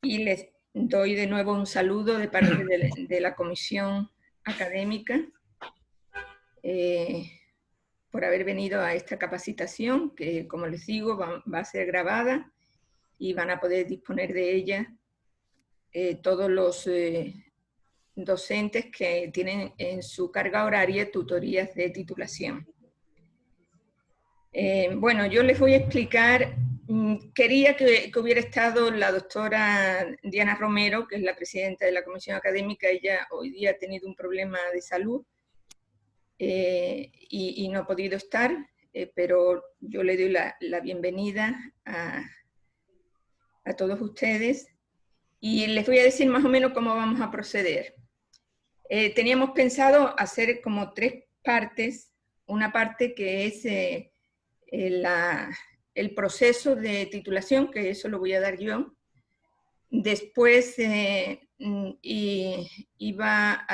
y les doy de nuevo un saludo de parte de la Comisión Académica por haber venido a esta capacitación que, como les digo, va a ser grabada y van a poder disponer de ella todos los docentes que tienen en su carga horaria tutorías de titulación. Bueno, yo les voy a explicar, quería que hubiera estado la doctora Diana Romero, que es la presidenta de la Comisión Académica. Ella hoy día ha tenido un problema de salud y no ha podido estar, pero yo le doy la bienvenida a todos ustedes y les voy a decir más o menos cómo vamos a proceder. Teníamos pensado hacer como 3 partes, una parte que es el proceso de titulación, que eso lo voy a dar yo. Después iba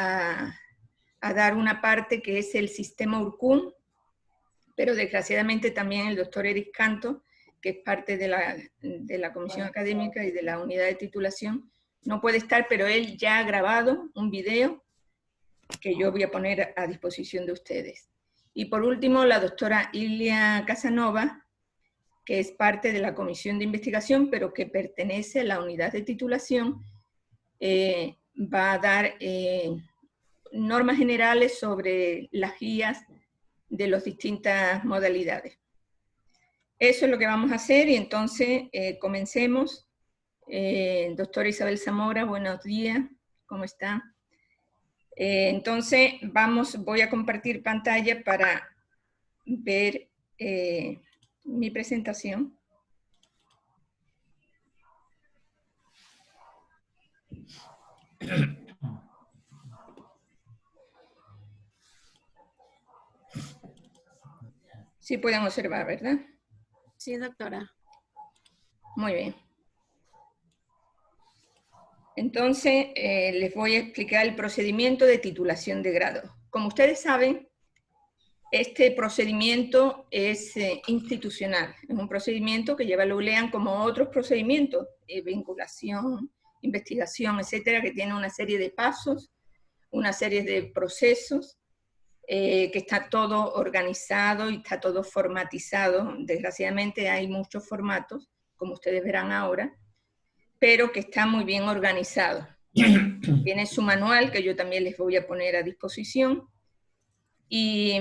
a dar una parte que es el sistema URCUM, pero desgraciadamente también el doctor Eric Canto, que es parte de la Comisión Académica y de la unidad de titulación, no puede estar, pero él ya ha grabado un video que yo voy a poner a disposición de ustedes. Y por último, la doctora Ilia Casanova, que es parte de la comisión de investigación, pero que pertenece a la unidad de titulación, va a dar normas generales sobre las guías de las distintas modalidades. Eso es lo que vamos a hacer y entonces comencemos. Doctora Isabel Zamora, buenos días, ¿cómo está? Entonces voy a compartir pantalla para ver mi presentación. Sí pueden observar, ¿verdad? Sí, doctora. Muy bien. Entonces, les voy a explicar el procedimiento de titulación de grado. Como ustedes saben, este procedimiento es institucional. Es un procedimiento que lleva la ULEAN como otros procedimientos, vinculación, investigación, etcétera, que tiene una serie de pasos, una serie de procesos, que está todo organizado y está todo formatizado. Desgraciadamente hay muchos formatos, como ustedes verán ahora, pero que está muy bien organizado. Tiene su manual, que yo también les voy a poner a disposición. Y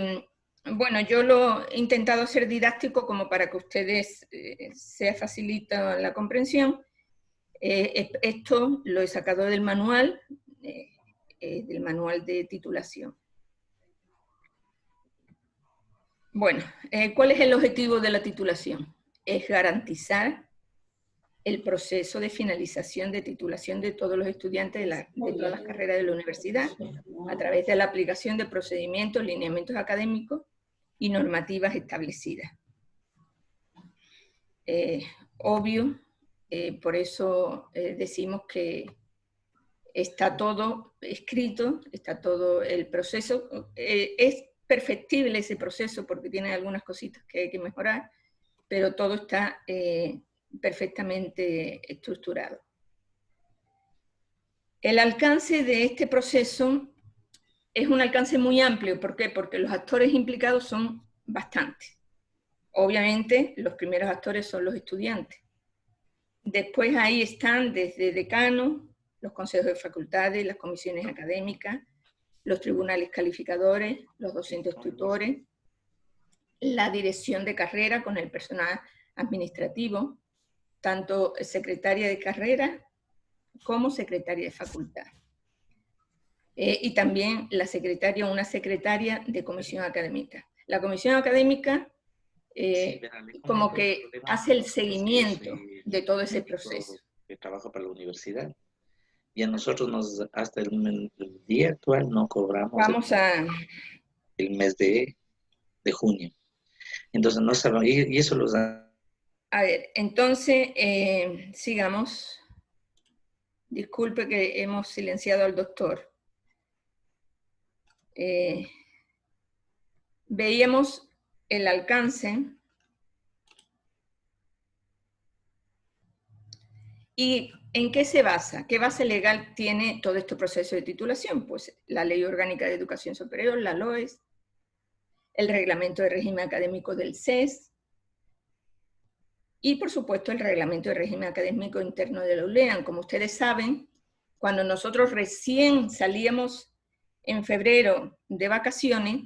bueno, yo lo he intentado hacer didáctico como para que ustedes sea facilita la comprensión. Esto lo he sacado del manual de titulación. Bueno, ¿cuál es el objetivo de la titulación? Es garantizar el proceso de finalización de titulación de todos los estudiantes de todas las carreras de la universidad a través de la aplicación de procedimientos, lineamientos académicos y normativas establecidas. Obvio, por eso decimos que está todo escrito, está todo el proceso. Es perfectible ese proceso porque tiene algunas cositas que hay que mejorar, pero todo está perfectamente estructurado. El alcance de este proceso es un alcance muy amplio. ¿Por qué? Porque los actores implicados son bastantes. Obviamente, los primeros actores son los estudiantes. Después ahí están desde decanos, los consejos de facultades, las comisiones académicas, los tribunales calificadores, los docentes tutores, la dirección de carrera con el personal administrativo, tanto secretaria de carrera como secretaria de facultad. Y también una secretaria de comisión académica. La comisión académica como que hace el seguimiento de todo ese proceso. Que trabajo para la universidad. Y a nosotros hasta el día actual no cobramos el mes de junio. Entonces no saben, y eso los da. A ver, entonces sigamos. Disculpe que hemos silenciado al doctor. Veíamos el alcance y ¿En qué se basa? ¿Qué base legal tiene todo este proceso de titulación? Pues la Ley Orgánica de Educación Superior, la LOES, el Reglamento de Régimen Académico del CES, y por supuesto el Reglamento de Régimen Académico Interno de la ULEAN. Como ustedes saben, cuando nosotros recién salíamos en febrero de vacaciones,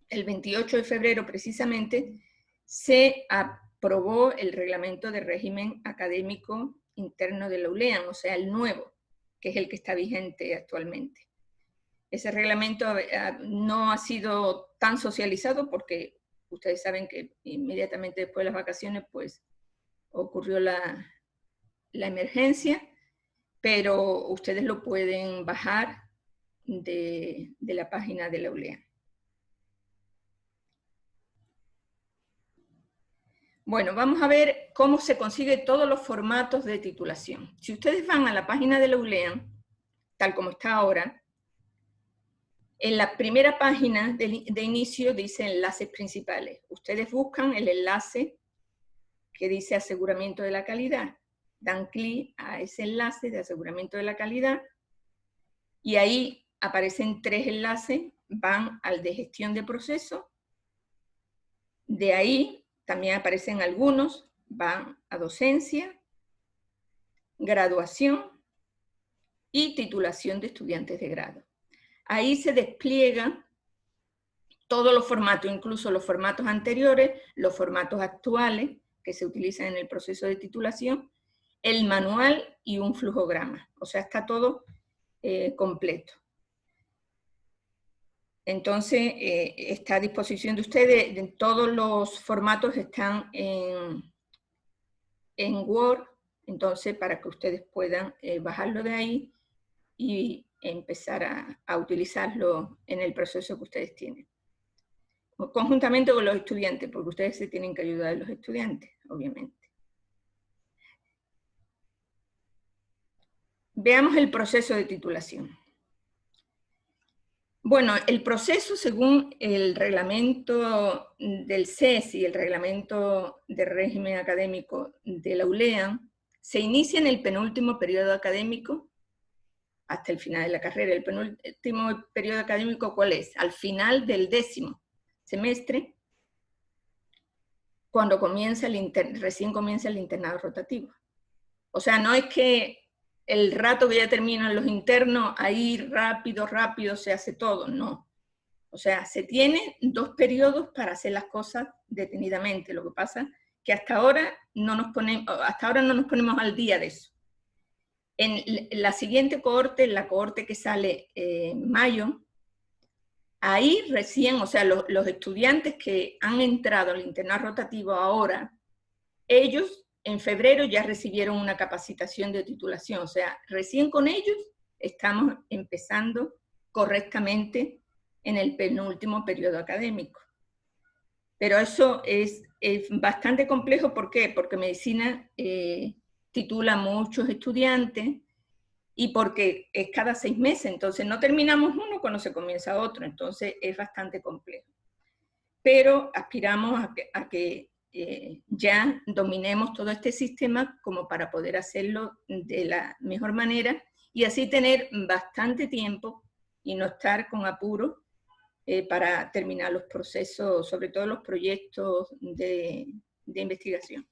el 28 de febrero precisamente, se aprobó el Reglamento de Régimen Académico Interno de la ULEAN, o sea, el nuevo, que es el que está vigente actualmente. Ese reglamento no ha sido tan socializado porque ustedes saben que inmediatamente después de las vacaciones pues ocurrió la emergencia, pero ustedes lo pueden bajar de la página de la ULEAN. Bueno, vamos a ver cómo se consigue todos los formatos de titulación. Si ustedes van a la página de la ULEAN, tal como está ahora, en la primera página de inicio dice enlaces principales. Ustedes buscan el enlace que dice aseguramiento de la calidad. Dan clic a ese enlace de aseguramiento de la calidad y ahí aparecen 3 enlaces, van al de gestión de proceso. De ahí también aparecen algunos, van a docencia, graduación y titulación de estudiantes de grado. Ahí se despliegan todos los formatos, incluso los formatos anteriores, los formatos actuales que se utilizan en el proceso de titulación, el manual y un flujograma. O sea, está todo completo. Entonces, está a disposición de ustedes, todos los formatos están en Word, entonces para que ustedes puedan bajarlo de ahí y empezar a utilizarlo en el proceso que ustedes tienen. Conjuntamente con los estudiantes, porque ustedes se tienen que ayudar a los estudiantes, obviamente. Veamos el proceso de titulación. Bueno, el proceso según el reglamento del CES y el reglamento de régimen académico de la ULEAN, se inicia en el penúltimo periodo académico hasta el final de la carrera. El penúltimo periodo académico, ¿cuál es? Al final del 10º semestre, cuando recién comienza el internado rotativo. O sea, no es que el rato que ya terminan los internos, ahí rápido se hace todo, no. O sea, se tiene 2 periodos para hacer las cosas detenidamente. Lo que pasa es que hasta ahora no nos ponemos al día de eso. En la siguiente cohorte, la cohorte que sale en mayo, ahí recién, o sea, los estudiantes que han entrado al internado rotativo ahora, ellos en febrero ya recibieron una capacitación de titulación, o sea, recién con ellos estamos empezando correctamente en el penúltimo periodo académico. Pero eso es bastante complejo, ¿por qué? Porque medicina titula muchos estudiantes y porque es cada 6 meses, entonces no terminamos uno cuando se comienza otro, entonces es bastante complejo. Pero aspiramos a que ya dominemos todo este sistema como para poder hacerlo de la mejor manera y así tener bastante tiempo y no estar con apuro para terminar los procesos, sobre todo los proyectos de investigación.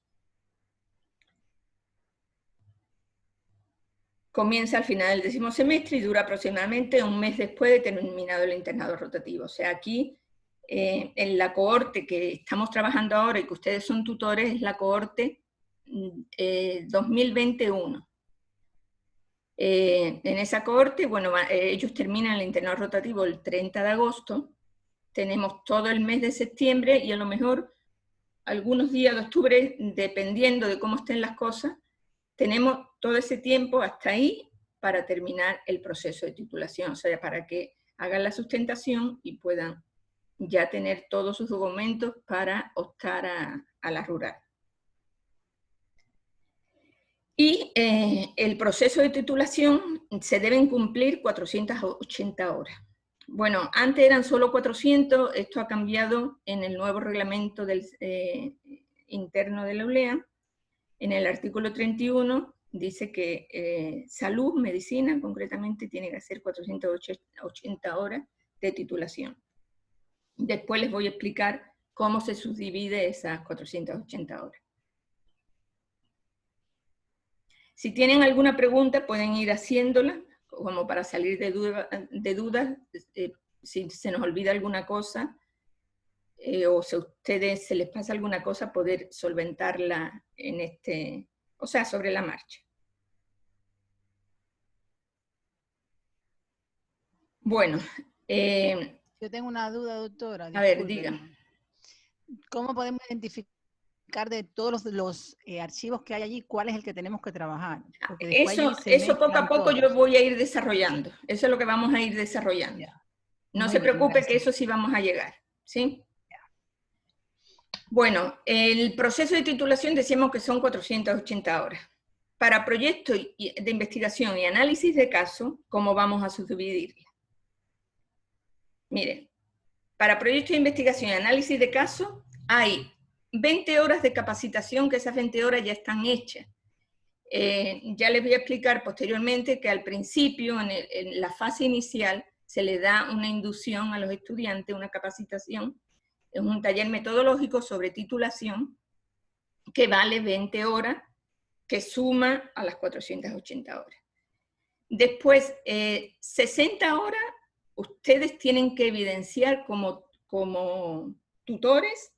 Comienza al final del 10º semestre y dura aproximadamente un mes después de terminado el internado rotativo. O sea, aquí en la cohorte que estamos trabajando ahora y que ustedes son tutores, es la cohorte 2021. En esa cohorte, bueno, ellos terminan el internado rotativo el 30 de agosto, tenemos todo el mes de septiembre y a lo mejor algunos días de octubre, dependiendo de cómo estén las cosas, tenemos todo ese tiempo hasta ahí para terminar el proceso de titulación, o sea, para que hagan la sustentación y puedan ya tener todos sus documentos para optar a la rural. Y el proceso de titulación se deben cumplir 480 horas. Bueno, antes eran solo 400, esto ha cambiado en el nuevo reglamento interno de la ULEAN. En el artículo 31 dice que salud, medicina, concretamente, tiene que hacer 480 horas de titulación. Después les voy a explicar cómo se subdivide esas 480 horas. Si tienen alguna pregunta, pueden ir haciéndola, como para salir de dudas, si se nos olvida alguna cosa, o si a ustedes se les pasa alguna cosa, poder solventarla en sobre la marcha. Bueno. Yo tengo una duda, doctora. A ver, diga. ¿Cómo podemos identificar de todos los archivos que hay allí cuál es el que tenemos que trabajar? Porque eso poco a poco yo voy a ir desarrollando. Eso es lo que vamos a ir desarrollando. Yeah. No se preocupe que eso sí vamos a llegar, ¿sí? Bueno, el proceso de titulación decíamos que son 480 horas. Para proyectos de investigación y análisis de caso, ¿cómo vamos a subdividirla? Miren, para proyectos de investigación y análisis de caso hay 20 horas de capacitación, que esas 20 horas ya están hechas. Ya les voy a explicar posteriormente que al principio, en la fase inicial, se le da una inducción a los estudiantes, una capacitación, es un taller metodológico sobre titulación, que vale 20 horas, que suma a las 480 horas. Después, 60 horas, ustedes tienen que evidenciar como tutores,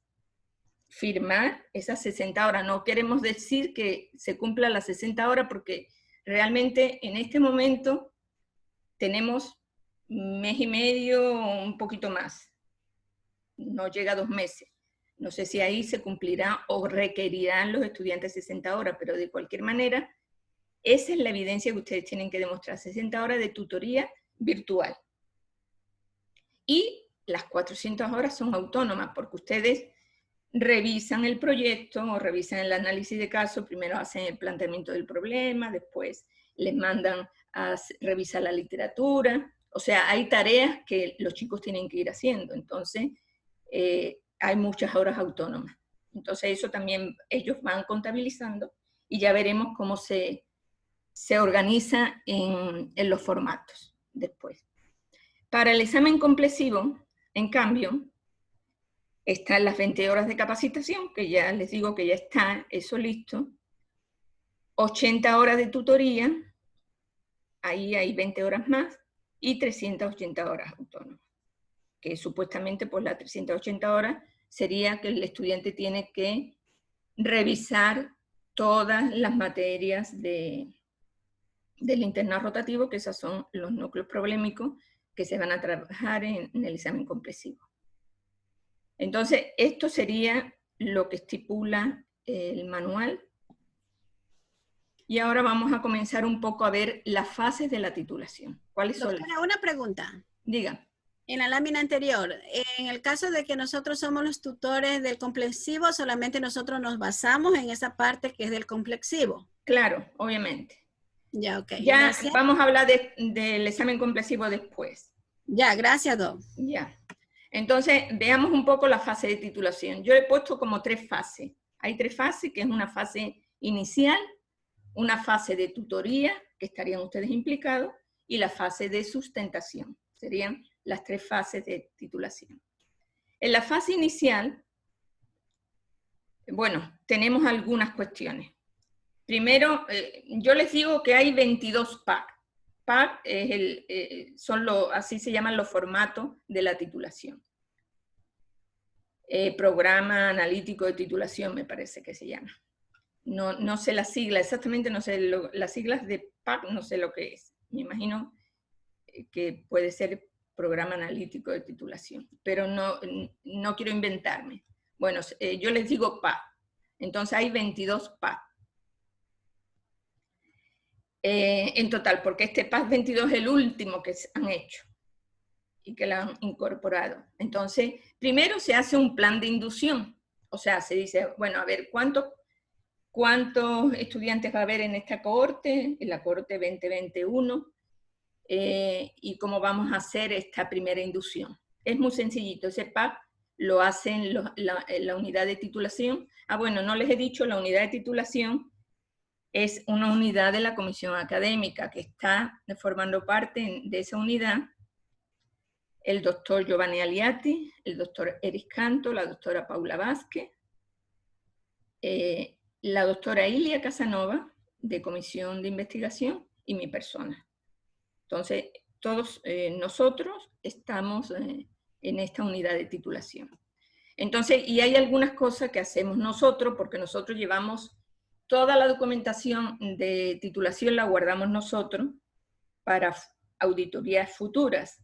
firmar esas 60 horas. No queremos decir que se cumplan las 60 horas, porque realmente en este momento tenemos mes y medio, un poquito más. No llega a 2 meses. No sé si ahí se cumplirá o requerirán los estudiantes 60 horas, pero de cualquier manera, esa es la evidencia que ustedes tienen que demostrar, 60 horas de tutoría virtual. Y las 400 horas son autónomas, porque ustedes revisan el proyecto o revisan el análisis de caso, primero hacen el planteamiento del problema, después les mandan a revisar la literatura, o sea, hay tareas que los chicos tienen que ir haciendo, entonces hay muchas horas autónomas. Entonces eso también ellos van contabilizando y ya veremos cómo se organiza en los formatos después. Para el examen complexivo, en cambio, están las 20 horas de capacitación, que ya les digo que ya está eso listo, 80 horas de tutoría, ahí hay 20 horas más, y 380 horas autónomas, que supuestamente pues las 380 horas sería que el estudiante tiene que revisar todas las materias del internado rotativo, que esos son los núcleos problemáticos que se van a trabajar en el examen complexivo. Entonces, esto sería lo que estipula el manual. Y ahora vamos a comenzar un poco a ver las fases de la titulación. ¿Cuáles son? Doctora, una pregunta. Diga. En la lámina anterior, en el caso de que nosotros somos los tutores del complexivo, solamente nosotros nos basamos en esa parte que es del complexivo. Claro, obviamente. Ya, ok. Ya gracias. Vamos a hablar del examen complexivo después. Ya, gracias, Doc. Ya. Entonces, veamos un poco la fase de titulación. Yo he puesto como 3 fases. Hay 3 fases, que es una fase inicial, una fase de tutoría, que estarían ustedes implicados, y la fase de sustentación. Serían las 3 fases de titulación. En la fase inicial, bueno, tenemos algunas cuestiones. Primero, yo les digo que hay 22 PAC. PAC es así se llaman los formatos de la titulación. Programa analítico de titulación, me parece que se llama. No sé la sigla, exactamente no sé, las siglas de PAC no sé lo que es. Me imagino que puede ser programa analítico de titulación, pero no quiero inventarme. Bueno, yo les digo PAC. Entonces hay 22 PAC. En total, porque este PAC 22 es el último que han hecho y que lo han incorporado. Entonces, primero se hace un plan de inducción, o sea, se dice, bueno, a ver, ¿cuántos estudiantes va a haber en esta cohorte, en la cohorte 2021, y cómo vamos a hacer esta primera inducción? Es muy sencillito, ese PAC lo hacen la unidad de titulación. Ah, bueno, no les he dicho, la unidad de titulación es una unidad de la comisión académica que está formando parte de esa unidad el doctor Giovanni Aliati, el doctor Eric Canto, la doctora Paula Vázquez, la doctora Ilia Casanova, de comisión de investigación, y mi persona. Entonces, todos nosotros estamos en esta unidad de titulación. Entonces, y hay algunas cosas que hacemos nosotros, porque nosotros llevamos toda la documentación de titulación, la guardamos nosotros para auditorías futuras.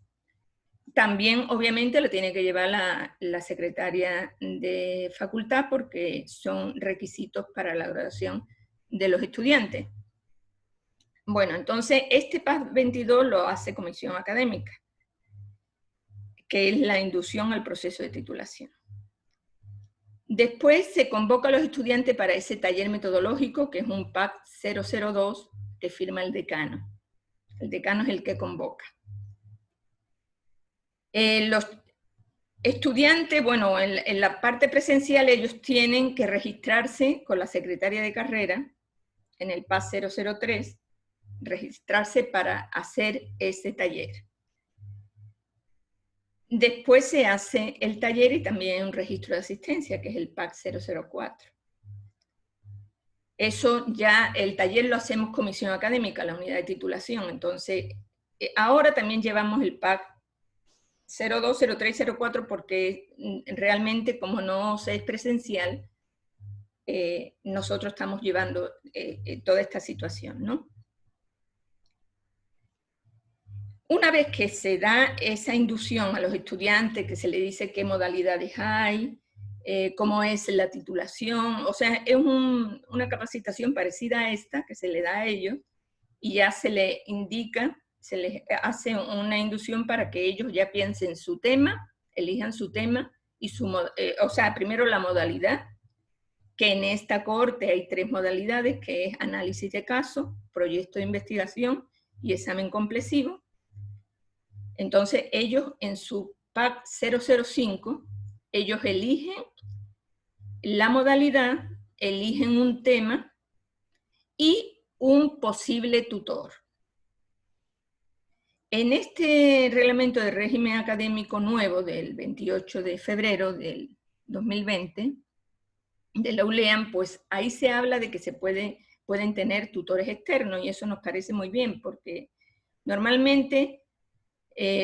También, obviamente, lo tiene que llevar la secretaria de facultad, porque son requisitos para la graduación de los estudiantes. Bueno, entonces, este PAS 22 lo hace comisión académica, que es la inducción al proceso de titulación. Después se convoca a los estudiantes para ese taller metodológico, que es un PAC 002, que firma el decano. El decano es el que convoca. Los estudiantes, bueno, en la parte presencial ellos tienen que registrarse con la secretaria de carrera, en el PAS 003, registrarse para hacer ese taller. Después se hace el taller y también un registro de asistencia, que es el PAC 004. Eso ya, el taller lo hacemos comisión académica, la unidad de titulación. Entonces, ahora también llevamos el PAC 02, 03, 04, porque realmente como no se es presencial, nosotros estamos llevando toda esta situación, ¿no? Una vez que se da esa inducción a los estudiantes, que se les dice qué modalidades hay, cómo es la titulación, o sea, es una capacitación parecida a esta que se le da a ellos, y ya se les indica, se les hace una inducción para que ellos ya piensen su tema, elijan su tema, y o sea, primero la modalidad, que en esta cohorte hay 3 modalidades, que es análisis de caso, proyecto de investigación y examen complexivo. Entonces ellos en su PAC 005, ellos eligen la modalidad, eligen un tema y un posible tutor. En este reglamento de régimen académico nuevo del 28 de febrero del 2020, de la ULEAM, pues ahí se habla de que se pueden tener tutores externos, y eso nos parece muy bien, porque normalmente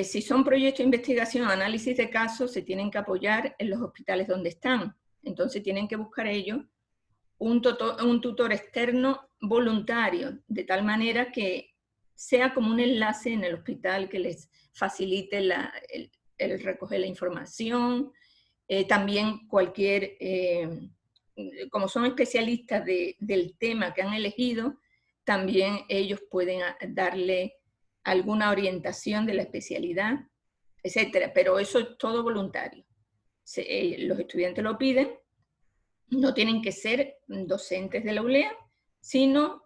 si son proyectos de investigación, análisis de casos, se tienen que apoyar en los hospitales donde están. Entonces tienen que buscar ellos un tutor externo voluntario, de tal manera que sea como un enlace en el hospital que les facilite el recoger la información. También como son especialistas del tema que han elegido, también ellos pueden darle alguna orientación de la especialidad, etcétera, pero eso es todo voluntario. Los estudiantes lo piden, no tienen que ser docentes de la ULEA, sino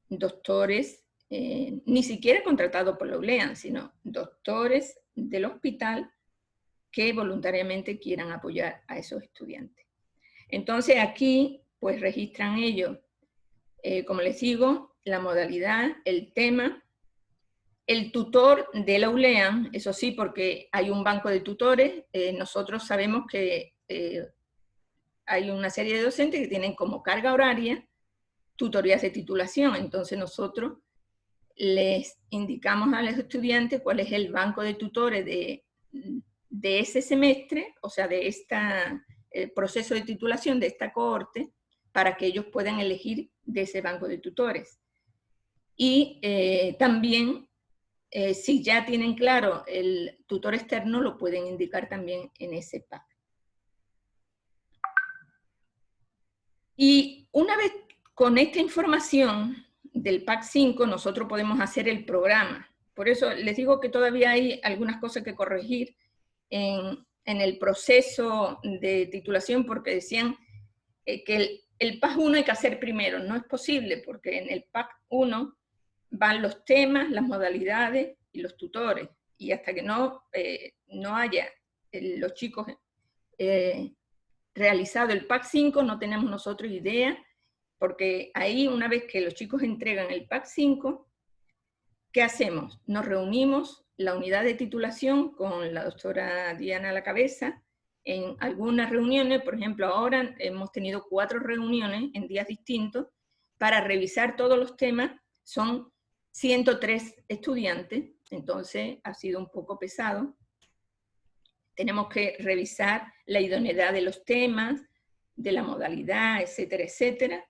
doctores, ni siquiera contratados por la ULEA, sino doctores del hospital que voluntariamente quieran apoyar a esos estudiantes. Entonces aquí, pues registran ellos, como les digo, la modalidad, el tema, el tutor de la ULEAM, eso sí, porque hay un banco de tutores. Nosotros sabemos que hay una serie de docentes que tienen como carga horaria tutorías de titulación. Entonces nosotros les indicamos a los estudiantes cuál es el banco de tutores de ese semestre, o sea, de el proceso de titulación de esta cohorte, para que ellos puedan elegir de ese banco de tutores. Y también, si ya tienen claro el tutor externo, lo pueden indicar también en ese PAC. Y una vez con esta información del PAC 5, nosotros podemos hacer el programa. Por eso les digo que todavía hay algunas cosas que corregir en el proceso de titulación, porque decían que el PAC 1 hay que hacer primero. No es posible, porque en el PAC 1 van los temas, las modalidades y los tutores. Y hasta que no haya los chicos realizado el PAC 5, no tenemos nosotros idea porque ahí una vez que los chicos entregan el PAC 5, ¿qué hacemos? Nos reunimos la unidad de titulación con la doctora Diana a la cabeza en algunas reuniones. Por ejemplo, ahora hemos tenido 4 reuniones en días distintos para revisar todos los temas. Son 103 estudiantes, entonces ha sido un poco pesado. Tenemos que revisar la idoneidad de los temas, de la modalidad, etcétera, etcétera.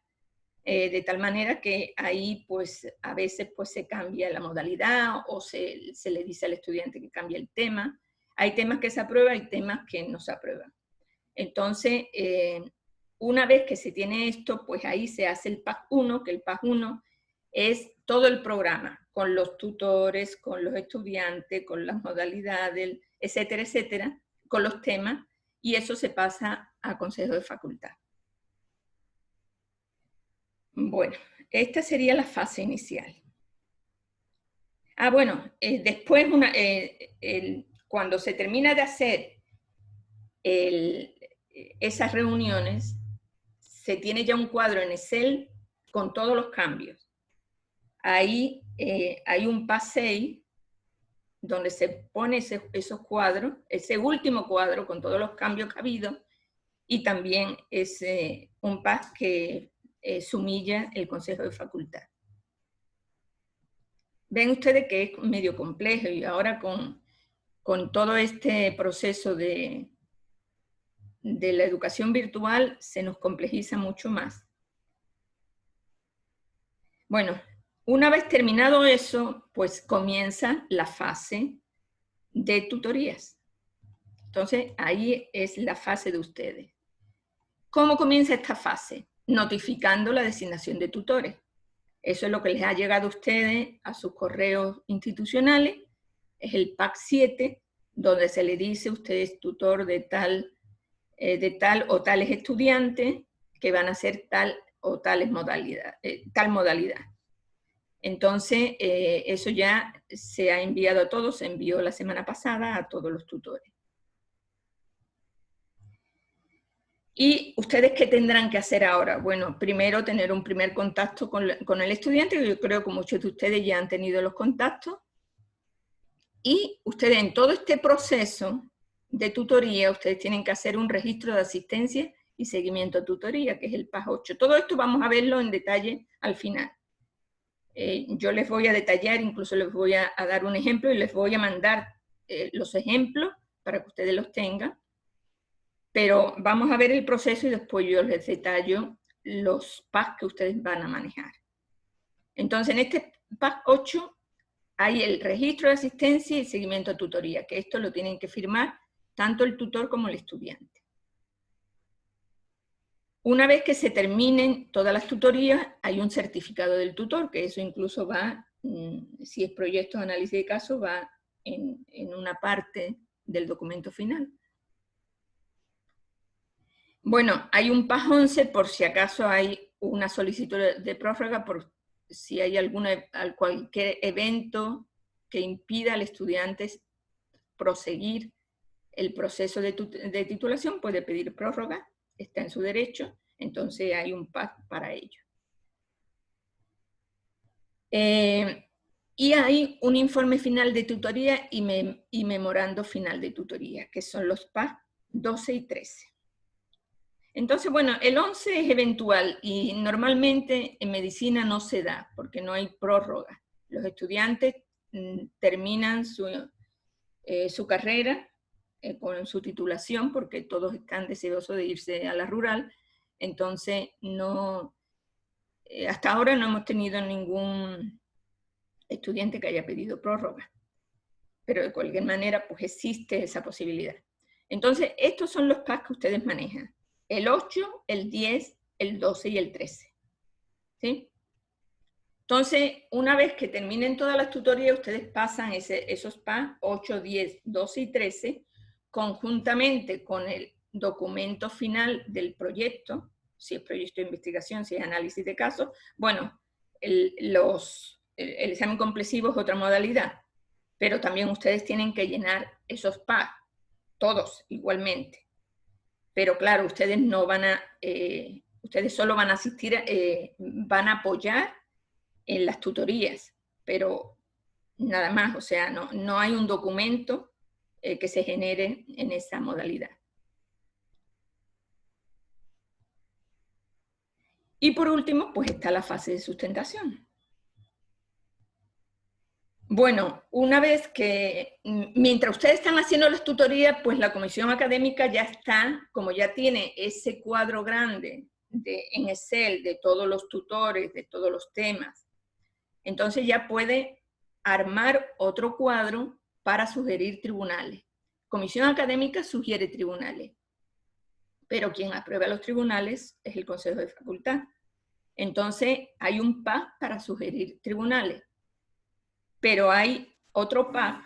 De tal manera que ahí pues a veces pues se cambia la modalidad o se le dice al estudiante que cambie el tema. Hay temas que se aprueban, hay temas que no se aprueban. Entonces, una vez que se tiene esto, pues ahí se hace el PAC 1, que el PAC 1 es todo el programa, con los tutores, con los estudiantes, con las modalidades, etcétera, etcétera, con los temas, y eso se pasa a Consejo de Facultad. Bueno, esta sería la fase inicial. Bueno, después, cuando se termina de hacer esas reuniones, se tiene ya un cuadro en Excel con todos los cambios. Ahí hay un PAC 6 donde se pone esos cuadros, ese último cuadro con todos los cambios que ha habido, y también es un PAC que sumilla el Consejo de Facultad. Ven ustedes que es medio complejo, y ahora con todo este proceso de la educación virtual se nos complejiza mucho más. Bueno, una vez terminado eso, pues comienza la fase de tutorías. Entonces, ahí es la fase de ustedes. ¿Cómo comienza esta fase? Notificando la designación de tutores. Eso es lo que les ha llegado a ustedes a sus correos institucionales. Es el PAC 7, donde se le dice usted es tutor de tal o tales estudiantes que van a hacer tal o tal modalidad. Entonces, eso ya se ha enviado a todos, se envió la semana pasada a todos los tutores. ¿Y ustedes qué tendrán que hacer ahora? Bueno, primero tener un primer contacto con el estudiante, que yo creo que muchos de ustedes ya han tenido los contactos. Y ustedes en todo este proceso de tutoría, ustedes tienen que hacer un registro de asistencia y seguimiento a tutoría, que es el PAC 8. Todo esto vamos a verlo en detalle al final. Yo les voy a detallar, incluso les voy a dar un ejemplo y les voy a mandar los ejemplos para que ustedes los tengan. Pero vamos a ver el proceso y después yo les detallo los PAC que ustedes van a manejar. Entonces, en este PAC 8 hay el registro de asistencia y seguimiento a tutoría, que esto lo tienen que firmar tanto el tutor como el estudiante. Una vez que se terminen todas las tutorías, hay un certificado del tutor, que eso incluso va, si es proyecto de análisis de caso, va en una parte del documento final. Bueno, hay un PAC 11 por si acaso hay una solicitud de prórroga, por si hay cualquier evento que impida al estudiante proseguir el proceso de titulación, puede pedir prórroga, está en su derecho, entonces hay un PAC para ello. Y hay un informe final de tutoría y memorando final de tutoría, que son los PAC 12 y 13. Entonces, bueno, el 11 es eventual y normalmente en medicina no se da porque no hay prórroga. Los estudiantes terminan su carrera con su titulación porque todos están deseosos de irse a la rural. Entonces, hasta ahora no hemos tenido ningún estudiante que haya pedido prórroga. Pero de cualquier manera, pues existe esa posibilidad. Entonces, estos son los PAC que ustedes manejan. El 8, el 10, el 12 y el 13. ¿Sí? Entonces, una vez que terminen todas las tutorías, ustedes pasan esos PAC 8, 10, 12 y 13 conjuntamente con el documento final del proyecto, si es proyecto de investigación, si es análisis de casos. Bueno, el examen complexivo es otra modalidad, pero también ustedes tienen que llenar esos PAC, todos igualmente. Pero claro, ustedes no van a Ustedes solo van a asistir, van a apoyar en las tutorías, pero nada más, o sea, no hay un documento que se genere en esa modalidad. Y por último, pues está la fase de sustentación. Bueno, una vez que, mientras ustedes están haciendo las tutorías, pues la comisión académica ya está, como ya tiene ese cuadro grande en Excel de todos los tutores, de todos los temas, entonces ya puede armar otro cuadro para sugerir tribunales. Comisión académica sugiere tribunales, pero quien aprueba los tribunales es el Consejo de Facultad. Entonces hay un PAC para sugerir tribunales. Pero hay otro PAC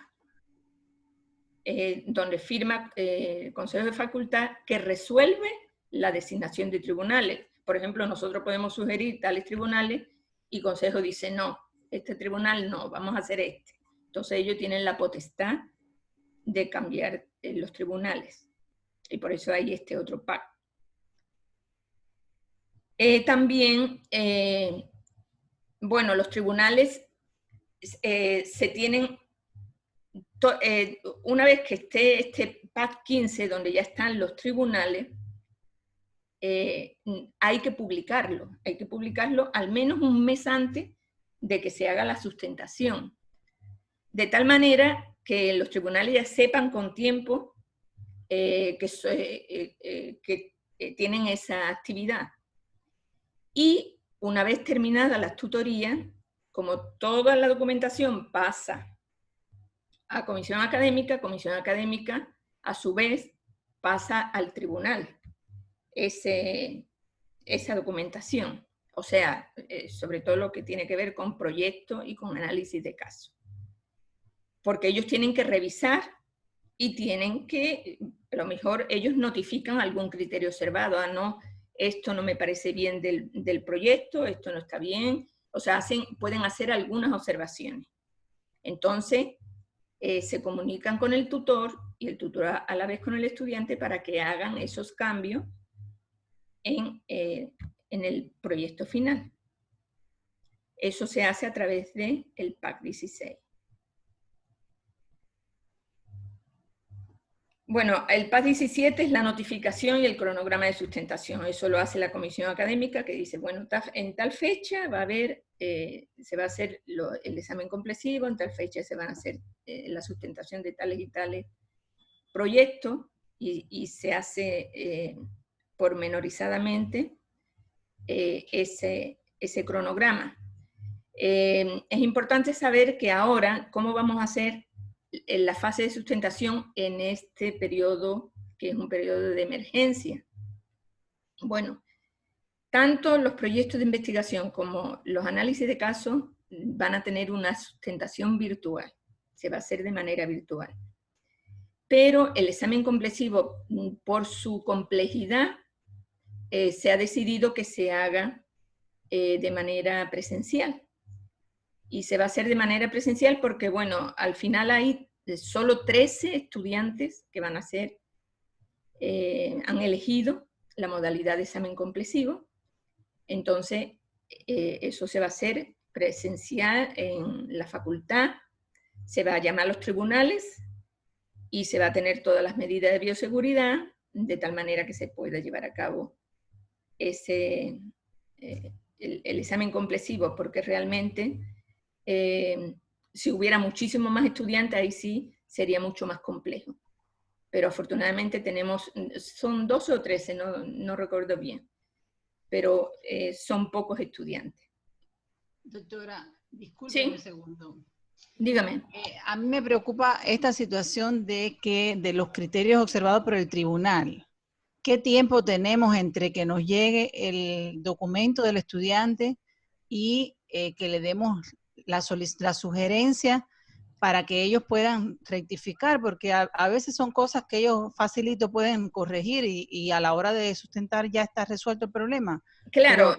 donde firma el Consejo de Facultad que resuelve la designación de tribunales. Por ejemplo, nosotros podemos sugerir tales tribunales y el Consejo dice, no, este tribunal no, vamos a hacer este. Entonces ellos tienen la potestad de cambiar los tribunales. Y por eso hay este otro PAC. También, bueno, los tribunales se tienen, una vez que esté este PAC 15, donde ya están los tribunales, hay que publicarlo al menos un mes antes de que se haga la sustentación, de tal manera que los tribunales ya sepan con tiempo que tienen esa actividad. Y una vez terminadas las tutorías, como toda la documentación pasa a comisión académica a su vez pasa al tribunal esa documentación. O sea, sobre todo lo que tiene que ver con proyectos y con análisis de casos. Porque ellos tienen que revisar y tienen que, a lo mejor ellos notifican algún criterio observado, no, esto no me parece bien del proyecto, esto no está bien. O sea, pueden hacer algunas observaciones. Entonces, se comunican con el tutor y el tutor a la vez con el estudiante para que hagan esos cambios en el proyecto final. Eso se hace a través del PAC 16. Bueno, el PAC 17 es la notificación y el cronograma de sustentación. Eso lo hace la comisión académica que dice, bueno, en tal fecha va a haber, se va a hacer el examen complexivo, en tal fecha se van a hacer la sustentación de tales y tales proyectos y se hace pormenorizadamente ese cronograma. Es importante saber que ahora, ¿cómo vamos a hacer en la fase de sustentación en este periodo, que es un periodo de emergencia? Bueno, tanto los proyectos de investigación como los análisis de casos van a tener una sustentación virtual, se va a hacer de manera virtual. Pero el examen complexivo, por su complejidad, se ha decidido que se haga de manera presencial. Y se va a hacer de manera presencial porque, bueno, al final hay solo 13 estudiantes que van a ser, han elegido la modalidad de examen complexivo. Entonces, eso se va a hacer presencial en la facultad, se va a llamar a los tribunales y se va a tener todas las medidas de bioseguridad de tal manera que se pueda llevar a cabo el examen complexivo, porque realmente si hubiera muchísimo más estudiantes, ahí sí sería mucho más complejo. Pero afortunadamente tenemos, son 12 o 13, no recuerdo bien, pero son pocos estudiantes. Doctora, disculpe ¿Sí? un segundo. Dígame. A mí me preocupa esta situación de los criterios observados por el tribunal. ¿Qué tiempo tenemos entre que nos llegue el documento del estudiante y que le demos la sugerencia para que ellos puedan rectificar? Porque a veces son cosas que ellos facilito pueden corregir y a la hora de sustentar ya está resuelto el problema. Claro,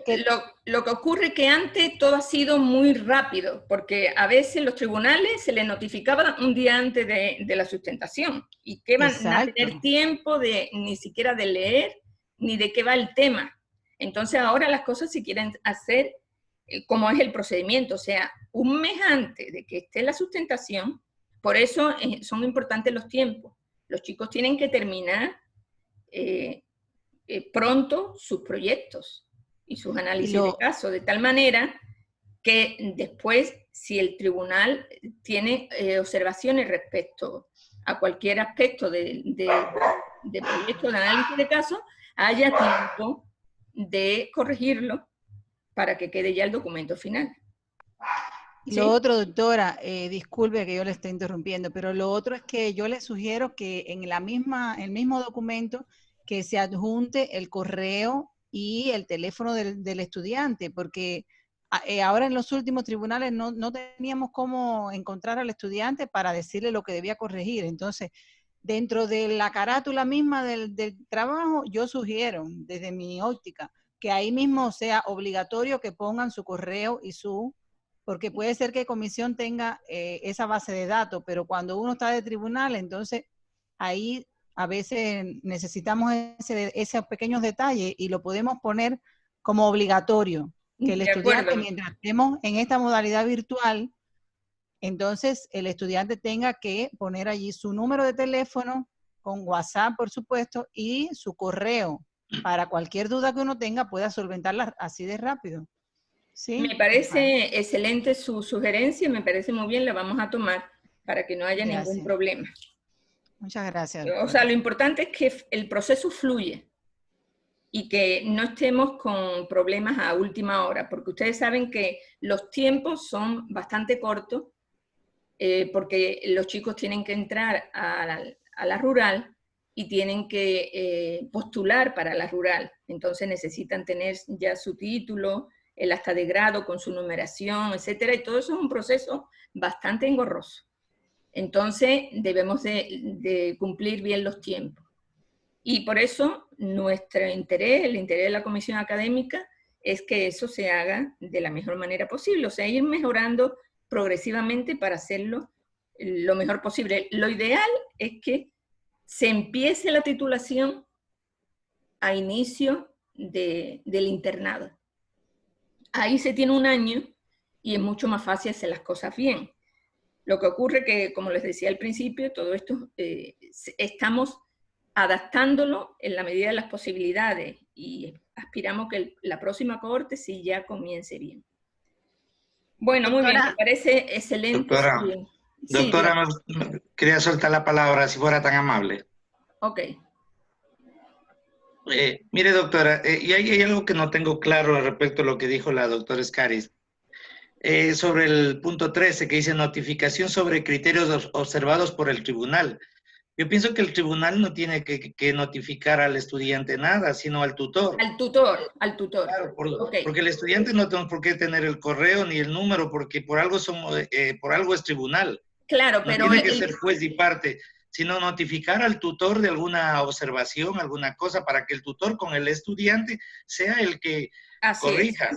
lo que ocurre es que antes todo ha sido muy rápido, porque a veces los tribunales se les notificaba un día antes de la sustentación, y que van a tener tiempo ni siquiera de leer, ni de qué va el tema. Entonces ahora las cosas se quieren hacer como es el procedimiento, o sea, un mes antes de que esté la sustentación. Por eso son importantes los tiempos. Los chicos tienen que terminar pronto sus proyectos y sus análisis de caso, de tal manera que después, si el tribunal tiene observaciones respecto a cualquier aspecto de proyecto de análisis de caso, haya tiempo de corregirlo para que quede ya el documento final. ¿Sí? Lo otro, doctora, disculpe que yo le esté interrumpiendo, pero lo otro es que yo le sugiero que en el mismo documento que se adjunte el correo y el teléfono del estudiante, porque ahora en los últimos tribunales no teníamos cómo encontrar al estudiante para decirle lo que debía corregir. Entonces, dentro de la carátula misma del trabajo, yo sugiero, desde mi óptica, que ahí mismo sea obligatorio que pongan su correo y porque puede ser que comisión tenga esa base de datos, pero cuando uno está de tribunal, entonces ahí a veces necesitamos esos pequeños detalles y lo podemos poner como obligatorio, que el estudiante, mientras estemos en esta modalidad virtual, entonces el estudiante tenga que poner allí su número de teléfono, con WhatsApp, por supuesto, y su correo, para cualquier duda que uno tenga pueda solventarla así de rápido. ¿Sí? Me parece excelente su sugerencia, me parece muy bien, la vamos a tomar para que no haya ningún problema. Muchas gracias. O sea, lo importante es que el proceso fluye y que no estemos con problemas a última hora, porque ustedes saben que los tiempos son bastante cortos, porque los chicos tienen que entrar a la rural y tienen que postular para la rural. Entonces necesitan tener ya su título, el acta de grado con su numeración, etcétera, y todo eso es un proceso bastante engorroso. Entonces debemos de cumplir bien los tiempos. Y por eso nuestro interés, el interés de la comisión académica, es que eso se haga de la mejor manera posible, o sea, ir mejorando progresivamente para hacerlo lo mejor posible. Lo ideal es que se empiece la titulación a inicio del internado. Ahí se tiene un año y es mucho más fácil hacer las cosas bien. Lo que ocurre que, como les decía al principio, todo esto estamos adaptándolo en la medida de las posibilidades y aspiramos que la próxima cohorte sí ya comience bien. Bueno, muy bien, me parece excelente. Doctora, quería soltar la palabra, si fuera tan amable. Ok. Mire, doctora, y hay algo que no tengo claro respecto a lo que dijo la doctora Escaris. Sobre el punto 13, que dice notificación sobre criterios observados por el tribunal. Yo pienso que el tribunal no tiene que notificar al estudiante nada, sino al tutor. Al tutor. Claro, porque el estudiante no tiene por qué tener el correo ni el número, porque por algo es tribunal. Claro, pero... No tiene que ser juez y parte, sino notificar al tutor de alguna observación, alguna cosa, para que el tutor con el estudiante sea el que corrija.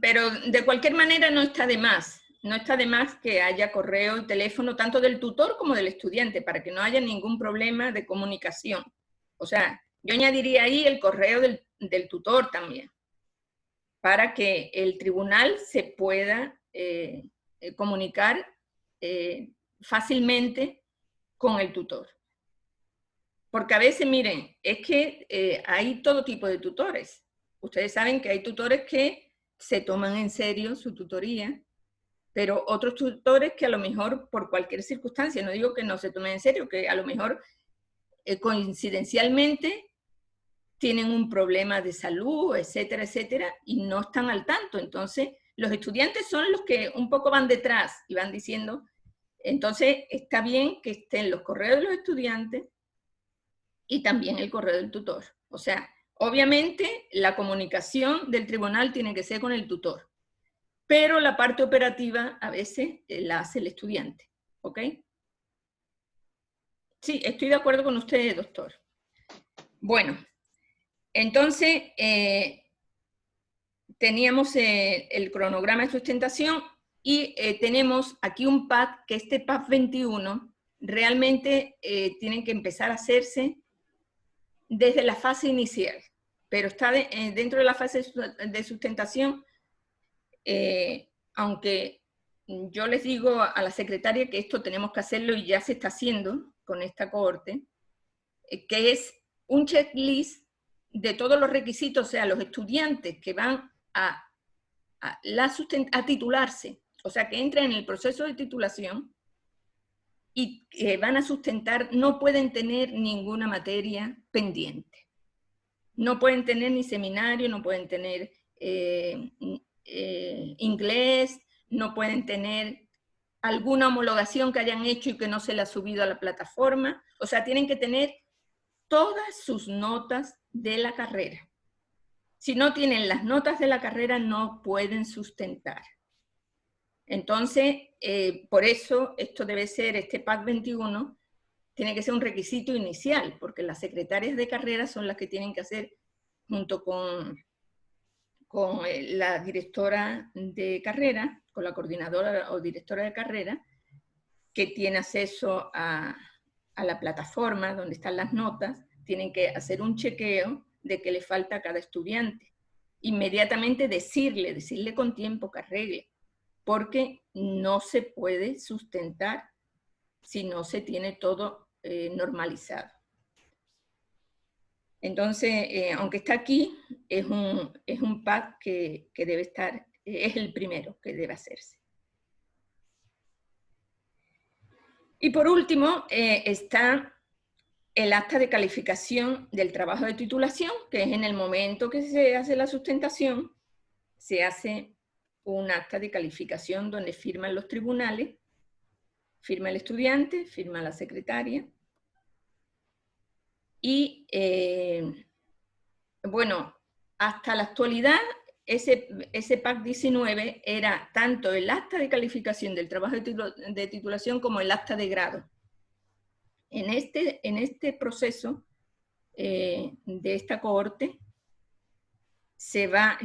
Pero de cualquier manera no está de más. No está de más que haya correo y teléfono tanto del tutor como del estudiante, para que no haya ningún problema de comunicación. O sea, yo añadiría ahí el correo del tutor también, para que el tribunal se pueda comunicar fácilmente con el tutor. Porque a veces, miren, es que hay todo tipo de tutores. Ustedes saben que hay tutores que se toman en serio su tutoría, pero otros tutores que a lo mejor por cualquier circunstancia, no digo que no se tomen en serio, que a lo mejor coincidencialmente tienen un problema de salud, etcétera, etcétera, y no están al tanto. Entonces, los estudiantes son los que un poco van detrás y van diciendo, entonces está bien que estén los correos de los estudiantes y también el correo del tutor. O sea, obviamente la comunicación del tribunal tiene que ser con el tutor, pero la parte operativa a veces la hace el estudiante, ¿ok? Sí, estoy de acuerdo con usted, doctor. Bueno, entonces teníamos el cronograma de sustentación y tenemos aquí un PAD, que este PAD 21 realmente tiene que empezar a hacerse desde la fase inicial. pero está dentro de la fase de sustentación, aunque yo les digo a la secretaria que esto tenemos que hacerlo y ya se está haciendo con esta cohorte, que es un checklist de todos los requisitos, o sea, los estudiantes que van a titularse, o sea, que entran en el proceso de titulación y que van a sustentar, no pueden tener ninguna materia pendiente. No pueden tener ni seminario, no pueden tener inglés, no pueden tener alguna homologación que hayan hecho y que no se le ha subido a la plataforma. O sea, tienen que tener todas sus notas de la carrera. Si no tienen las notas de la carrera, no pueden sustentar. Entonces, por eso esto debe ser, este PAC 21, tiene que ser un requisito inicial, porque las secretarias de carrera son las que tienen que hacer, junto con la directora de carrera, con la coordinadora o directora de carrera, que tiene acceso a la plataforma donde están las notas, tienen que hacer un chequeo de qué le falta a cada estudiante. Inmediatamente decirle con tiempo que arregle, porque no se puede sustentar si no se tiene todo normalizado. Entonces, aunque está aquí, es un PAC que debe estar, es el primero que debe hacerse. Y por último, está el acta de calificación del trabajo de titulación, que es en el momento que se hace la sustentación, se hace un acta de calificación donde firman los tribunales, firma el estudiante, firma la secretaria. Y, bueno, hasta la actualidad, ese PAC 19 era tanto el acta de calificación del trabajo de titulación como el acta de grado. En este proceso de esta cohorte,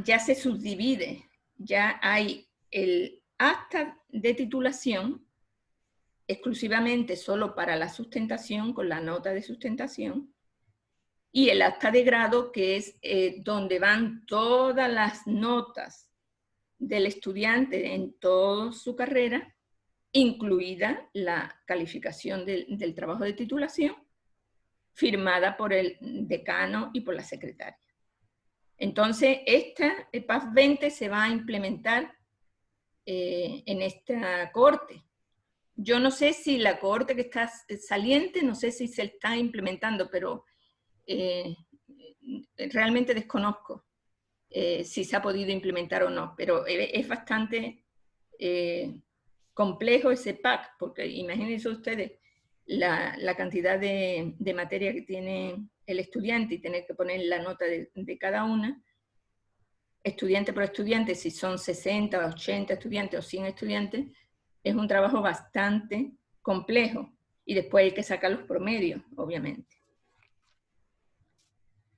ya se subdivide, ya hay el acta de titulación, exclusivamente solo para la sustentación, con la nota de sustentación, y el acta de grado, que es donde van todas las notas del estudiante en toda su carrera, incluida la calificación del trabajo de titulación, firmada por el decano y por la secretaria. Entonces, el PAC 20 se va a implementar en esta cohorte. Yo no sé si la cohorte que está saliente, no sé si se está implementando, pero realmente desconozco si se ha podido implementar o no, pero es bastante complejo ese PAC, porque imagínense ustedes la cantidad de materia que tiene el estudiante y tener que poner la nota de cada una, estudiante por estudiante, si son 60, 80 estudiantes o 100 estudiantes, es un trabajo bastante complejo, y después hay que sacar los promedios, obviamente.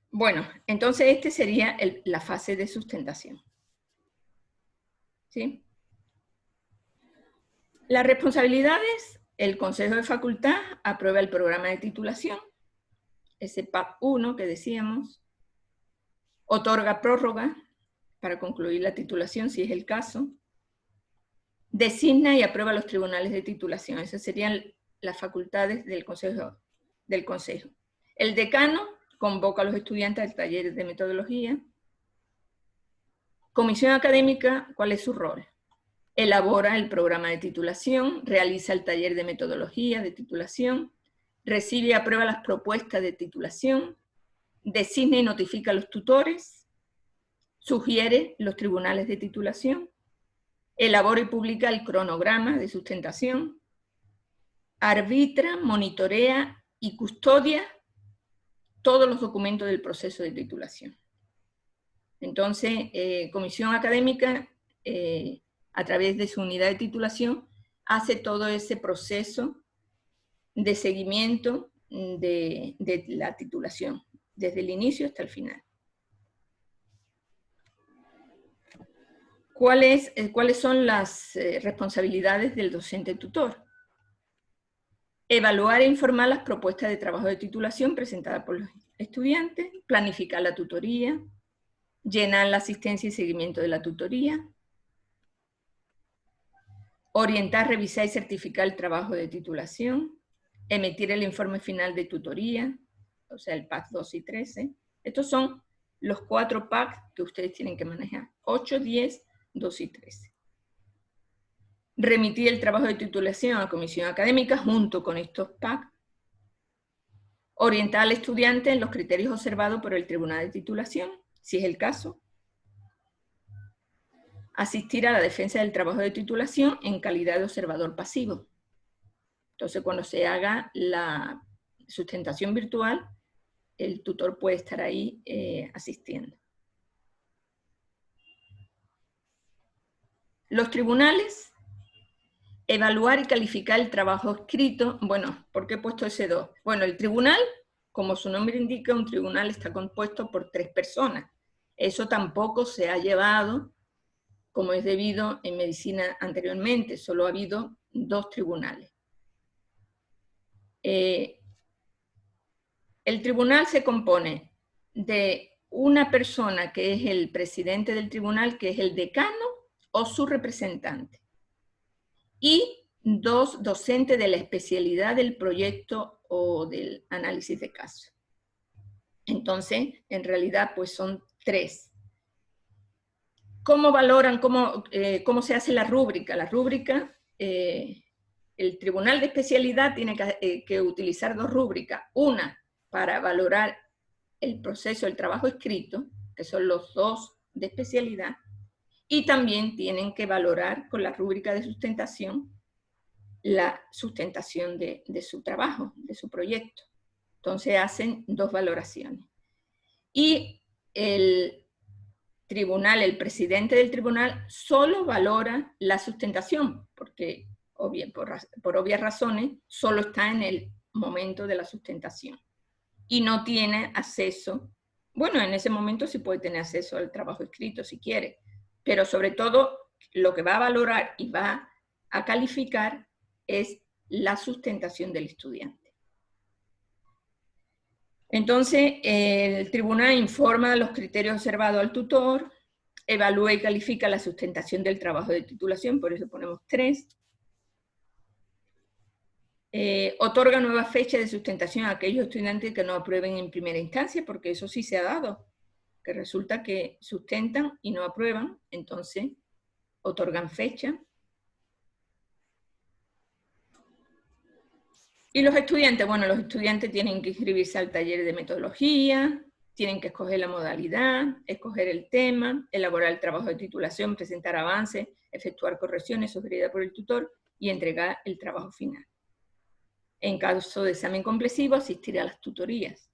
Bueno, entonces esta sería la fase de sustentación. ¿Sí? Las responsabilidades: el Consejo de Facultad aprueba el programa de titulación, ese PAC 1 que decíamos, otorga prórroga para concluir la titulación si es el caso, designa y aprueba los tribunales de titulación. Esas serían las facultades del Consejo. El decano convoca a los estudiantes al taller de metodología. Comisión académica, ¿cuál es su rol? Elabora el programa de titulación, realiza el taller de metodología de titulación, recibe y aprueba las propuestas de titulación, designa y notifica a los tutores, sugiere los tribunales de titulación, elabora y publica el cronograma de sustentación, arbitra, monitorea y custodia todos los documentos del proceso de titulación. Entonces, Comisión Académica, a través de su unidad de titulación, hace todo ese proceso de seguimiento de la titulación, desde el inicio hasta el final. ¿Cuáles son las responsabilidades del docente tutor? Evaluar e informar las propuestas de trabajo de titulación presentadas por los estudiantes, planificar la tutoría, llenar la asistencia y seguimiento de la tutoría, orientar, revisar y certificar el trabajo de titulación, emitir el informe final de tutoría, o sea, el PAC 2 y 13. Estos son los 4 PAC que ustedes tienen que manejar, 8, 10, 2 y 13. Remitir el trabajo de titulación a la comisión académica junto con estos PAC. Orientar al estudiante en los criterios observados por el tribunal de titulación, si es el caso. Asistir a la defensa del trabajo de titulación en calidad de observador pasivo. Entonces, cuando se haga la sustentación virtual, el tutor puede estar ahí asistiendo. Los tribunales, evaluar y calificar el trabajo escrito. Bueno, ¿por qué he puesto ese 2? Bueno, el tribunal, como su nombre indica, un tribunal está compuesto por 3 personas. Eso tampoco se ha llevado como es debido en medicina anteriormente, solo ha habido 2 tribunales. El tribunal se compone de una persona que es el presidente del tribunal, que es el decano o su representante, y 2 docentes de la especialidad del proyecto o del análisis de caso. Entonces, en realidad, pues son 3. ¿Cómo valoran, cómo se hace la rúbrica? La rúbrica, el tribunal de especialidad tiene que utilizar 2 rúbricas. Una para valorar el proceso del trabajo escrito, que son los 2 de especialidad, y también tienen que valorar con la rúbrica de sustentación la sustentación de su trabajo, de su proyecto. Entonces hacen 2 valoraciones. Y el tribunal, el presidente del tribunal, solo valora la sustentación, porque por obvias razones, solo está en el momento de la sustentación. Y no tiene acceso, bueno, en ese momento sí puede tener acceso al trabajo escrito si quiere, pero sobre todo lo que va a valorar y va a calificar es la sustentación del estudiante. Entonces, el tribunal informa de los criterios observados al tutor, evalúa y califica la sustentación del trabajo de titulación, por eso ponemos 3. Otorga nuevas fechas de sustentación a aquellos estudiantes que no aprueben en primera instancia, porque eso sí se ha dado, que resulta que sustentan y no aprueban, entonces otorgan fecha. Y los estudiantes, bueno, los estudiantes tienen que inscribirse al taller de metodología, tienen que escoger la modalidad, escoger el tema, elaborar el trabajo de titulación, presentar avances, efectuar correcciones sugeridas por el tutor y entregar el trabajo final. En caso de examen complejo, asistir a las tutorías.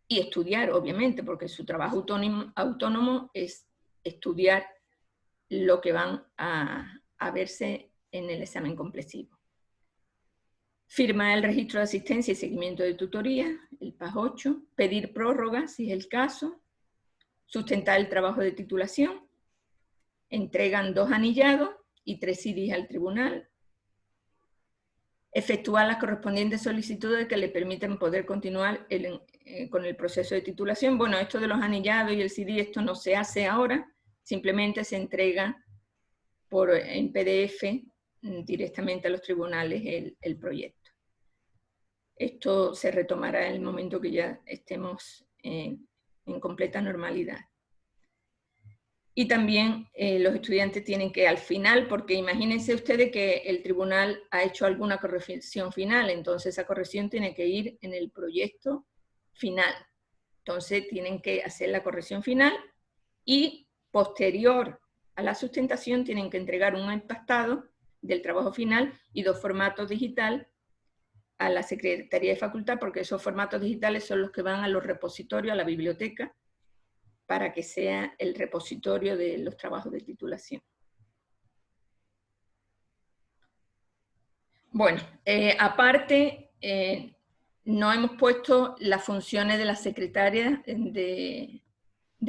Y estudiar, obviamente, porque su trabajo autónomo es estudiar lo que van a verse en el examen complejo. Firmar el registro de asistencia y seguimiento de tutoría, el PAS 8, pedir prórroga, si es el caso, sustentar el trabajo de titulación, entregan 2 anillados y 3 CDs al tribunal, efectuar las correspondientes solicitudes que le permiten poder continuar con el proceso de titulación. Bueno, esto de los anillados y el CD, esto no se hace ahora, simplemente se entrega en PDF directamente a los tribunales el proyecto. Esto se retomará en el momento que ya estemos en completa normalidad. Y también los estudiantes tienen que al final, porque imagínense ustedes que el tribunal ha hecho alguna corrección final, entonces esa corrección tiene que ir en el proyecto final. Entonces tienen que hacer la corrección final y posterior a la sustentación tienen que entregar un empastado del trabajo final y 2 formatos digitales a la Secretaría de Facultad, porque esos formatos digitales son los que van a los repositorios, a la biblioteca, para que sea el repositorio de los trabajos de titulación. Bueno, aparte, no hemos puesto las funciones de la secretaria de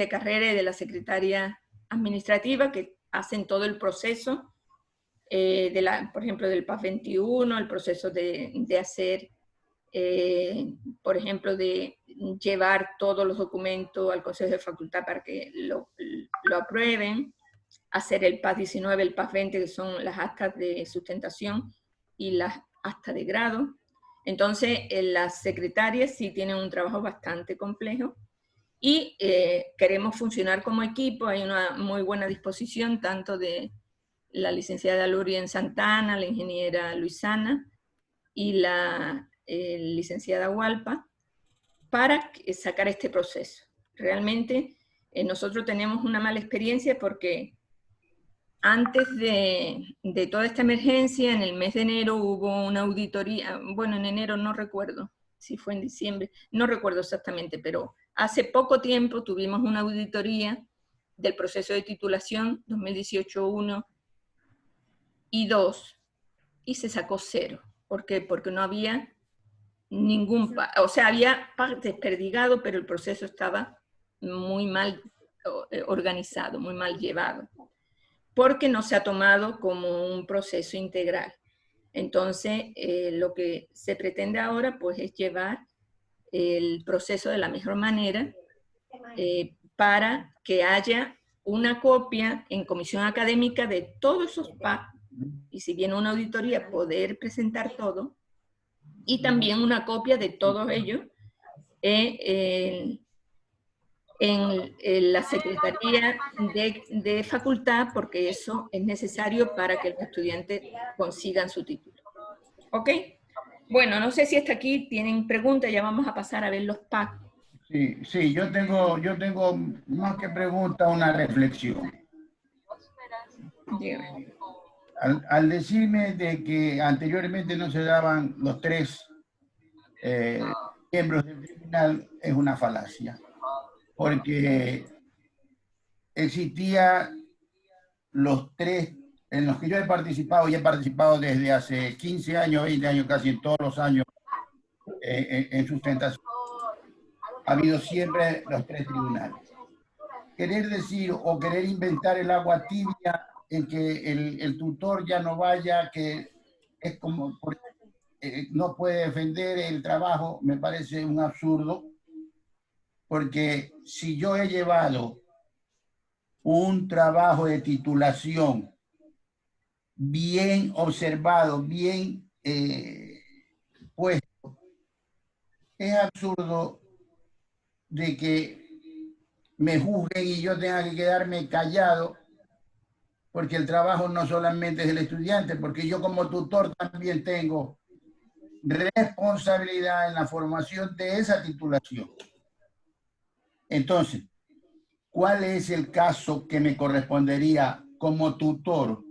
carrera y de la secretaria administrativa, que hacen todo el proceso, por ejemplo, del PAS 21, el proceso de hacer por ejemplo, de llevar todos los documentos al Consejo de Facultad para que lo aprueben, hacer el PAS 19, el PAS 20, que son las actas de sustentación y las actas de grado. Entonces, las secretarias sí tienen un trabajo bastante complejo y queremos funcionar como equipo. Hay una muy buena disposición tanto de la licenciada Lurien Santana, la ingeniera Luisana y la licenciada Hualpa para sacar este proceso. Realmente nosotros tenemos una mala experiencia porque antes de toda esta emergencia, en el mes de enero hubo una auditoría, bueno, en enero no recuerdo si fue en diciembre, no recuerdo exactamente, pero hace poco tiempo tuvimos una auditoría del proceso de titulación 2018-1 y 2, y se sacó 0. ¿Por qué? Porque no había ningún, o sea, había partes perdigadas, pero el proceso estaba muy mal organizado, muy mal llevado, porque no se ha tomado como un proceso integral. Entonces, lo que se pretende ahora, pues, es llevar el proceso de la mejor manera para que haya una copia en comisión académica de todos esos PAC, y si viene una auditoría, poder presentar todo, y también una copia de todos ellos en la Secretaría de Facultad, porque eso es necesario para que los estudiantes consigan su título. ¿Ok? Bueno, no sé si hasta aquí tienen preguntas, ya vamos a pasar a ver los PAC. Sí, yo tengo más que pregunta, una reflexión. Dígame. Al decirme de que anteriormente no se daban los 3 miembros del tribunal, es una falacia, porque existía los 3 en los que yo he participado, y he participado desde hace 15 años, 20 años, casi en todos los años en sustentación. Ha habido siempre los 3 tribunales. Querer decir o querer inventar el agua tibia en que el tutor ya no vaya, que es como no puede defender el trabajo, me parece un absurdo, porque si yo he llevado un trabajo de titulación bien observado, bien puesto, es absurdo de que me juzguen y yo tenga que quedarme callado, porque el trabajo no solamente es del estudiante, porque yo como tutor también tengo responsabilidad en la formación de esa titulación. Entonces, ¿cuál es el caso que me correspondería como tutor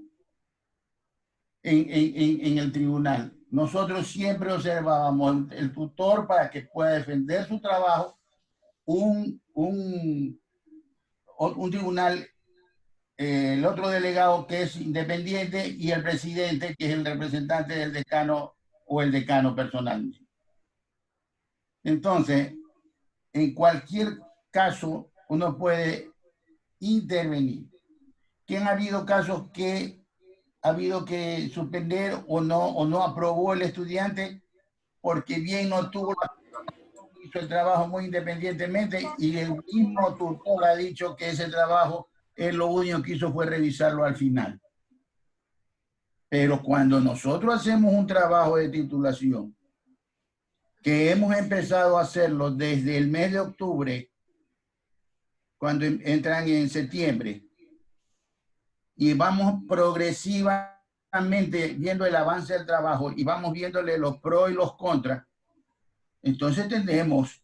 en el tribunal? Nosotros siempre observábamos el tutor para que pueda defender su trabajo, un tribunal, el otro delegado que es independiente, y el presidente que es el representante del decano o el decano personal. Entonces, en cualquier caso uno puede intervenir. Que han habido casos que ha habido que suspender o no aprobó el estudiante porque bien no tuvo hizo el trabajo muy independientemente, y el mismo tutor ha dicho que ese trabajo él lo único que hizo fue revisarlo al final. Pero cuando nosotros hacemos un trabajo de titulación, que hemos empezado a hacerlo desde el mes de octubre, cuando entran en septiembre, y vamos progresivamente viendo el avance del trabajo y vamos viéndole los pros y los contras, entonces tenemos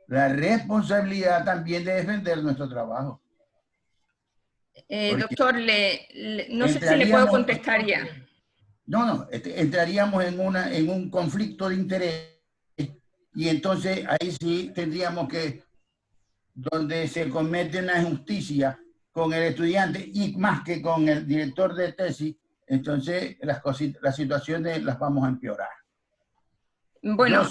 la responsabilidad también de defender nuestro trabajo. Doctor, no sé si le puedo contestar ya. No, entraríamos en un conflicto de interés, y entonces ahí sí tendríamos que, donde se comete una injusticia con el estudiante y más que con el director de tesis, entonces las situaciones las vamos a empeorar. Bueno,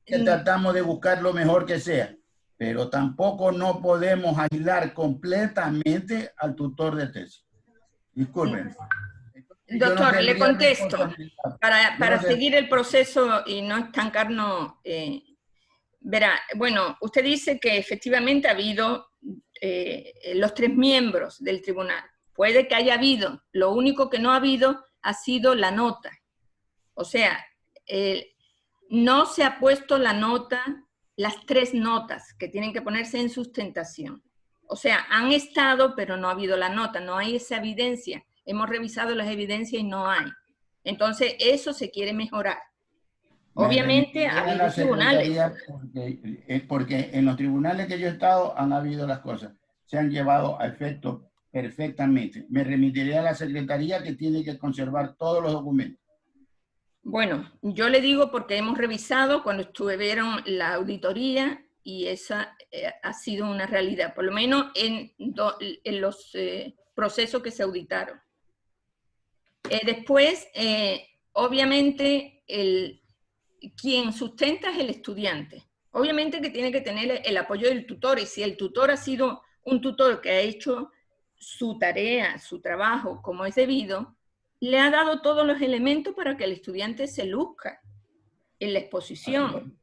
tratamos de buscar lo mejor que sea, pero tampoco no podemos aislar completamente al tutor de tesis. Disculpen. Doctor, le contesto, para seguir el proceso y no estancarnos. Verá, bueno, usted dice que efectivamente ha habido los 3 miembros del tribunal. Puede que haya habido, lo único que no ha habido ha sido la nota. O sea, no se ha puesto la nota, las 3 notas que tienen que ponerse en sustentación. O sea, han estado, pero no ha habido la nota, no hay esa evidencia. Hemos revisado las evidencias y no hay. Entonces, eso se quiere mejorar. Obviamente, ha habido tribunales. Porque en los tribunales que yo he estado han habido las cosas. Se han llevado a efecto perfectamente. Me remitiría a la secretaría que tiene que conservar todos los documentos. Bueno, yo le digo porque hemos revisado cuando estuvieron la auditoría y esa ha sido una realidad, por lo menos en los procesos que se auditaron. Después, obviamente, quien sustenta es el estudiante. Obviamente que tiene que tener el apoyo del tutor, y si el tutor ha sido un tutor que ha hecho su tarea, su trabajo como es debido, le ha dado todos los elementos para que el estudiante se luzca en la exposición.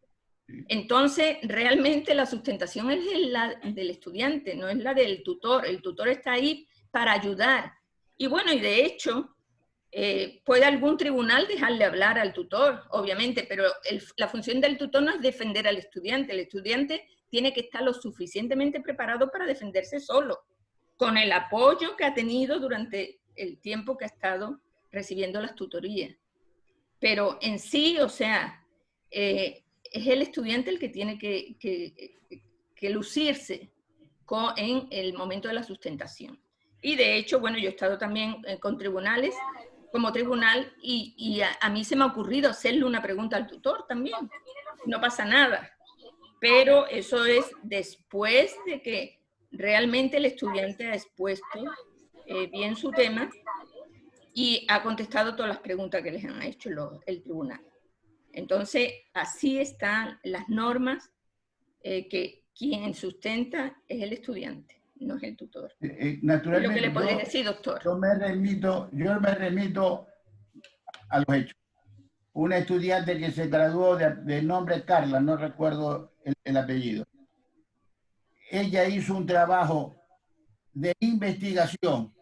Entonces, realmente la sustentación es la del estudiante, no es la del tutor. El tutor está ahí para ayudar. Y bueno, y de hecho, puede algún tribunal dejarle hablar al tutor, obviamente, pero la función del tutor no es defender al estudiante. El estudiante tiene que estar lo suficientemente preparado para defenderse solo, con el apoyo que ha tenido durante el tiempo que ha estado recibiendo las tutorías. Pero en sí, o sea, es el estudiante el que tiene que lucirse en el momento de la sustentación. Y de hecho, bueno, yo he estado también con tribunales, como tribunal, y a mí se me ha ocurrido hacerle una pregunta al tutor también. No pasa nada. Pero eso es después de que realmente el estudiante ha expuesto bien su tema y ha contestado todas las preguntas que les han hecho el tribunal. Entonces, así están las normas, que quien sustenta es el estudiante, no es el tutor. Naturalmente, es lo que le podría decir, doctor. Yo me remito a los hechos. Una estudiante que se graduó de nombre Carla, no recuerdo el apellido. Ella hizo un trabajo de investigación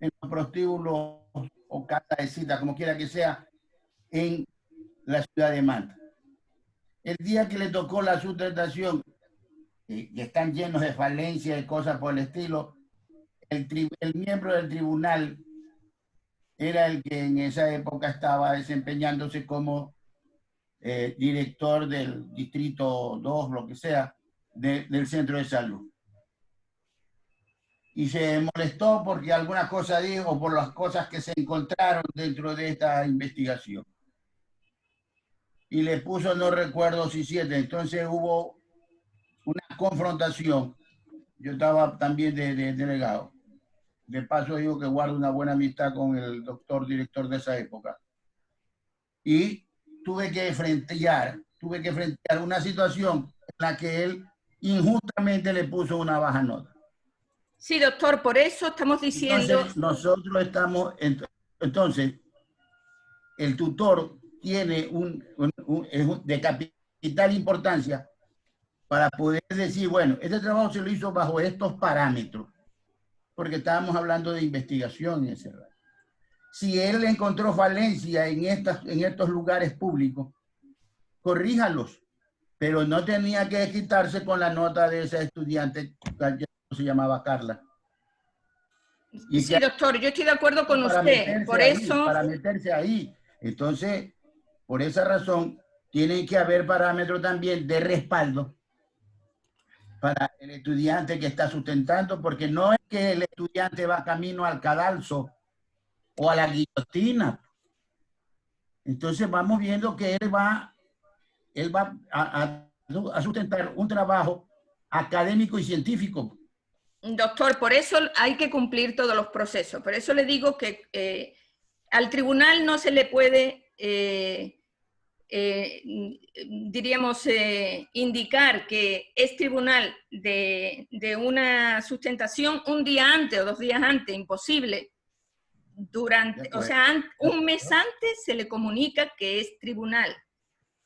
en los prostíbulos o casa de cita, como quiera que sea, en la ciudad de Manta. El día que le tocó la sustentación, que están llenos de falencias y cosas por el estilo, el miembro del tribunal era el que en esa época estaba desempeñándose como director del distrito 2, lo que sea, del centro de salud. Y se molestó porque algunas cosas dijo, por las cosas que se encontraron dentro de esta investigación. Y le puso, no recuerdo si 7, entonces hubo una confrontación. Yo estaba también de delegado. De paso digo que guardo una buena amistad con el doctor director de esa época. Y tuve que frentear una situación en la que él injustamente le puso una baja nota. Sí, doctor, por eso estamos diciendo... Entonces, nosotros estamos... Entonces, el tutor tiene de capital importancia para poder decir, bueno, este trabajo se lo hizo bajo estos parámetros, porque estábamos hablando de investigación en ese rato. Si él encontró falencia en estos lugares públicos, corríjalos, pero no tenía que quitarse con la nota de esa estudiante que se llamaba Carla. Y sí, doctor, yo estoy de acuerdo con usted, por eso... Para meterse ahí. Entonces, por esa razón, tiene que haber parámetros también de respaldo para el estudiante que está sustentando, porque no es que el estudiante va camino al cadalso o a la guillotina. Entonces vamos viendo que él va a sustentar un trabajo académico y científico. Doctor, por eso hay que cumplir todos los procesos. Por eso le digo que al tribunal no se le puede, diríamos, indicar que es tribunal de una sustentación un día antes o 2 días antes, imposible. o sea, un mes antes se le comunica que es tribunal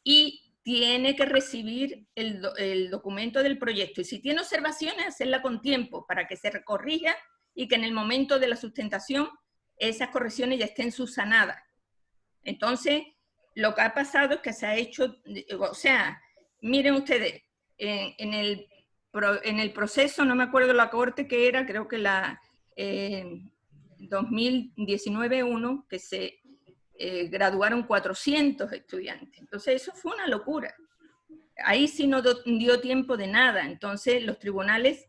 y tiene que recibir el documento del proyecto. Y si tiene observaciones, hacerla con tiempo para que se corrija y que en el momento de la sustentación esas correcciones ya estén subsanadas. Entonces, lo que ha pasado es que se ha hecho, o sea, miren ustedes, en el proceso, no me acuerdo la corte que era, creo que la 2019-1, que se graduaron 400 estudiantes. Entonces, eso fue una locura. Ahí sí no dio tiempo de nada. Entonces, los tribunales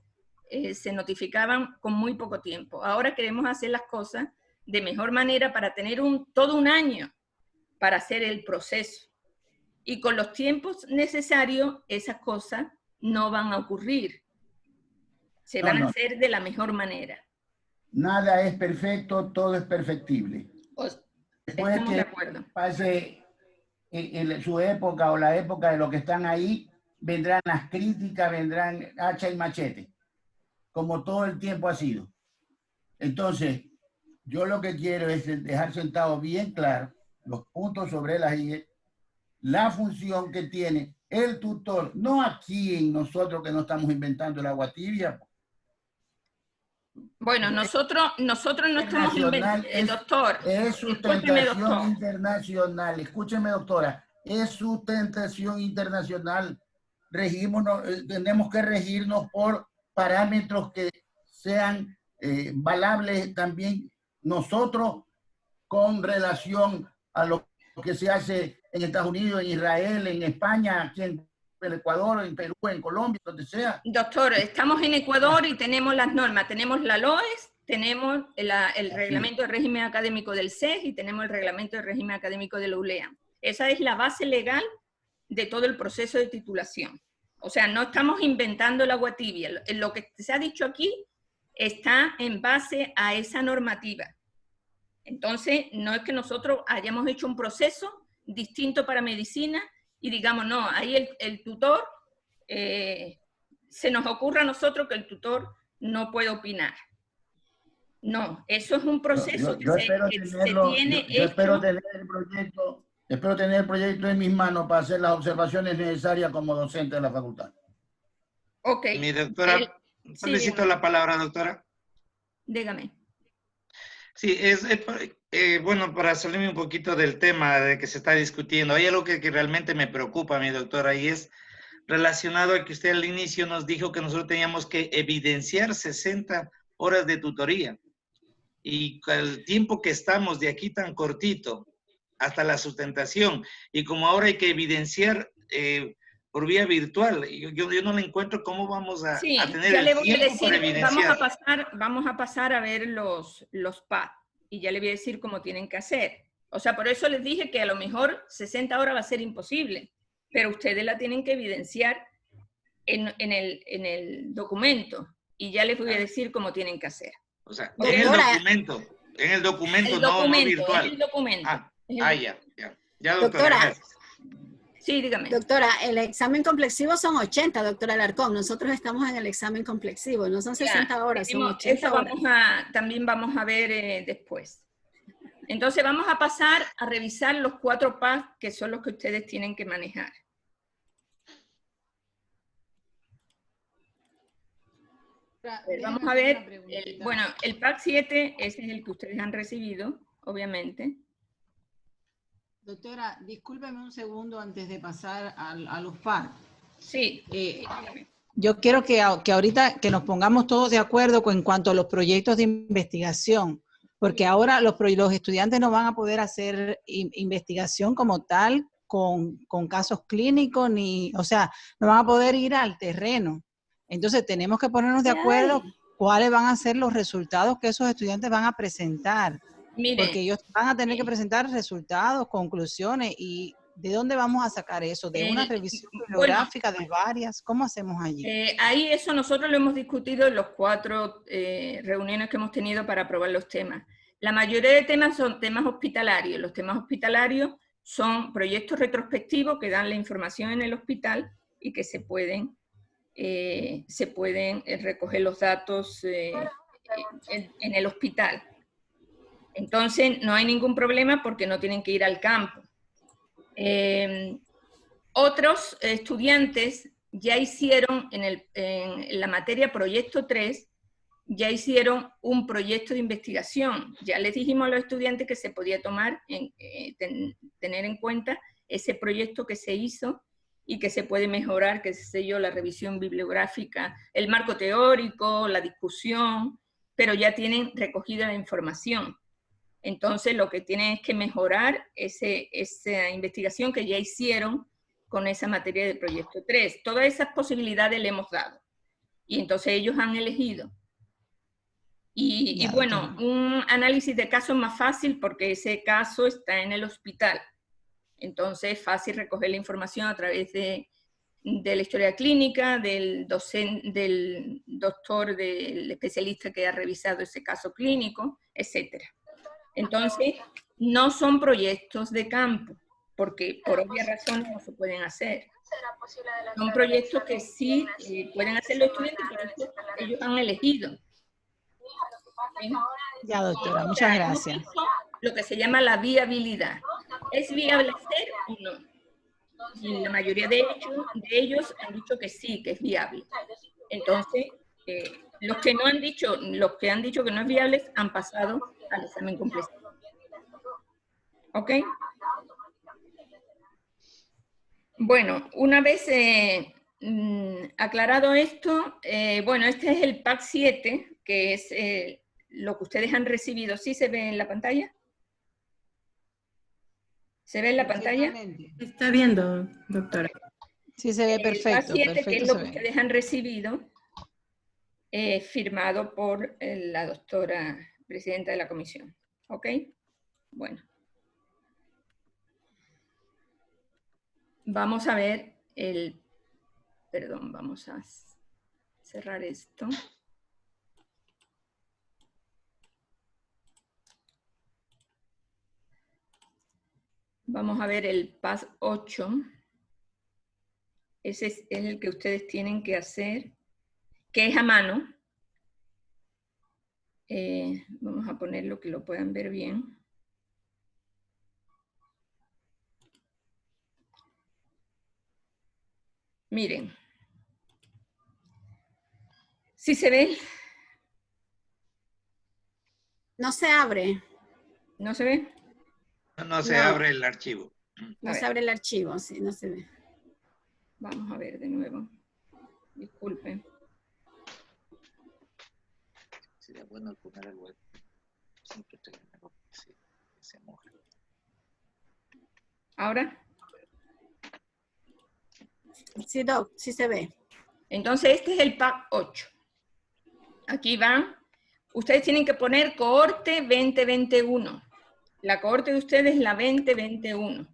se notificaban con muy poco tiempo. Ahora queremos hacer las cosas de mejor manera para tener todo un año para hacer el proceso. Y con los tiempos necesarios, esas cosas no van a ocurrir. Se van a hacer de la mejor manera. Nada es perfecto, todo es perfectible. Después Estamos que de acuerdo. pase su época o la época de los que están ahí, vendrán las críticas, vendrán hacha y machete, como todo el tiempo ha sido. Entonces, yo lo que quiero es dejar sentado bien claro los puntos sobre las IE, la función que tiene el tutor, no aquí en nosotros que no estamos inventando el agua tibia. Bueno, nosotros no estamos inventando, doctor. Es sustentación internacional. Escúcheme, doctora. Es sustentación internacional. Tenemos que regirnos por parámetros que sean valables también nosotros con relación a lo que se hace en Estados Unidos, en Israel, en España, aquí en el Ecuador, en Perú, en Colombia, donde sea. Doctor, estamos en Ecuador y tenemos las normas, tenemos la LOES, tenemos el reglamento de régimen académico del CES y tenemos el reglamento de régimen académico de la ULEA. Esa es la base legal de todo el proceso de titulación. O sea, no estamos inventando el agua tibia. Lo que se ha dicho aquí está en base a esa normativa. Entonces, no es que nosotros hayamos hecho un proceso distinto para medicina y digamos, no, ahí el tutor, se nos ocurre a nosotros que el tutor no puede opinar. No, eso es un proceso que se tiene hecho. Espero tener el proyecto en mis manos para hacer las observaciones necesarias como docente de la facultad. Ok. Mi doctora, solicito la palabra, doctora. Dígame. Sí, bueno, para salirme un poquito del tema de que se está discutiendo, hay algo que realmente me preocupa, mi doctora, y es relacionado a que usted al inicio nos dijo que nosotros teníamos que evidenciar 60 horas de tutoría. Y el tiempo que estamos de aquí tan cortito hasta la sustentación, y como ahora hay que evidenciar por vía virtual, yo no le encuentro cómo vamos a tener el tiempo para evidenciar. Vamos a pasar a ver los PAD y ya le voy a decir cómo tienen que hacer. O sea, por eso les dije que a lo mejor 60 horas va a ser imposible, pero ustedes la tienen que evidenciar en el documento y ya les voy a decir cómo tienen que hacer. O sea, en el documento, no virtual. En el documento. Ya, doctora. Sí, dígame. Doctora, el examen complexivo son 80, doctora Alarcón. Nosotros estamos en el examen complexivo, no son 60 horas, son 80 horas. También vamos a ver después. Entonces vamos a pasar a revisar los 4 PAS que son los que ustedes tienen que manejar. Vamos a ver, el PAC 7, ese es el que ustedes han recibido, obviamente. Doctora, discúlpeme un segundo antes de pasar a los PAC. Sí. Yo quiero que ahorita que nos pongamos todos de acuerdo en cuanto a los proyectos de investigación, porque ahora los estudiantes no van a poder hacer investigación como tal con casos clínicos, o sea, no van a poder ir al terreno. Entonces tenemos que ponernos de acuerdo cuáles van a ser los resultados que esos estudiantes van a presentar. Mire, porque ellos van a tener que presentar resultados, conclusiones, y ¿de dónde vamos a sacar eso? ¿De una revisión bibliográfica, de varias? ¿Cómo hacemos allí? Ahí eso nosotros lo hemos discutido en los 4 reuniones que hemos tenido para aprobar los temas. La mayoría de temas son temas hospitalarios. Los temas hospitalarios son proyectos retrospectivos que dan la información en el hospital y que se pueden recoger los datos en el hospital. Entonces, no hay ningún problema porque no tienen que ir al campo. Otros estudiantes ya hicieron en la materia proyecto 3, ya hicieron un proyecto de investigación. Ya les dijimos a los estudiantes que se podía tomar, tener en cuenta ese proyecto que se hizo y que se puede mejorar, que sé yo, la revisión bibliográfica, el marco teórico, la discusión, pero ya tienen recogida la información. Entonces, lo que tienen es que mejorar esa investigación que ya hicieron con esa materia de proyecto 3. Todas esas posibilidades le hemos dado. Y entonces ellos han elegido. Y bueno, un análisis de caso es más fácil porque ese caso está en el hospital. Entonces es fácil recoger la información a través de la historia clínica, del doctor, del especialista que ha revisado ese caso clínico, etc. Entonces, no son proyectos de campo, porque por obvias razones no se pueden hacer. Son proyectos que sí pueden hacer los estudiantes, pero ellos han elegido. Ya, doctora, muchas gracias. Lo que se llama la viabilidad. ¿Es viable hacer o no? Y la mayoría de ellos han dicho que sí, que es viable. Entonces, los que han dicho que no es viable han pasado al examen completo. ¿Ok? Bueno, una vez aclarado esto, bueno, este es el PAC 7, que es lo que ustedes han recibido. ¿Sí se ve en la pantalla? ¿Se ve en la pantalla? Está viendo, doctora. Sí, se ve perfecto. El PAC 7, perfecto, que es lo que ustedes han recibido, firmado por la doctora presidenta de la comisión. ¿Ok? Bueno. Vamos a ver perdón, vamos a cerrar esto. Vamos a ver el PAS 8. Ese es el que ustedes tienen que hacer, que es a mano. Vamos a ponerlo que lo puedan ver bien. Miren. ¿Sí se ve? No se abre. ¿No se ve? No se abre el archivo. No se abre el archivo, sí, no se ve. Vamos a ver de nuevo. Disculpen. Sería bueno poner el web. Siempre se moja. ¿Ahora? Sí, Doc, sí se ve. Entonces, este es el PAC 8. Aquí van. Ustedes tienen que poner cohorte 2021. La cohorte de ustedes es la 2021.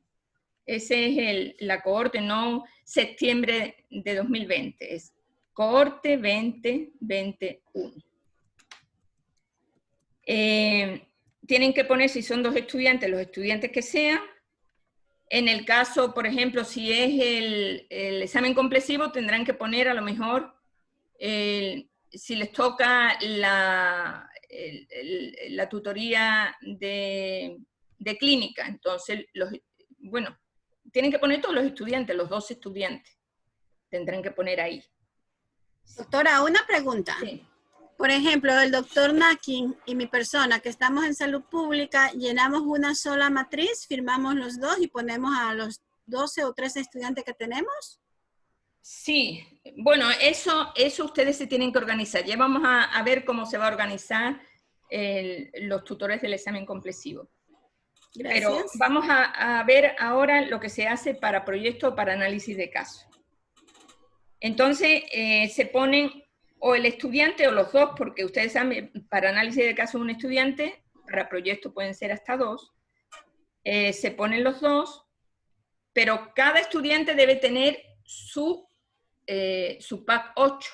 Ese es la cohorte, no septiembre de 2020. Es cohorte 2021. Tienen que poner, si son 2 estudiantes, los estudiantes que sean. En el caso, por ejemplo, si es el examen complexivo, tendrán que poner a lo mejor, si les toca la tutoría de clínica, entonces, bueno, tienen que poner todos los estudiantes, los 2 estudiantes, tendrán que poner ahí. Doctora, una pregunta. Sí. Por ejemplo, el doctor Nakin y mi persona, que estamos en salud pública, llenamos una sola matriz, firmamos los 2 y ponemos a los 12 o 13 estudiantes que tenemos. Sí, bueno, eso ustedes se tienen que organizar. Ya vamos a ver cómo se va a organizar los tutores del examen complexivo. Gracias. Pero vamos a ver ahora lo que se hace para proyecto o para análisis de caso. Entonces, se ponen o el estudiante o los 2, porque ustedes saben, para análisis de caso un estudiante, para proyecto pueden ser hasta 2. Se ponen los 2, pero cada estudiante debe tener su PAC 8.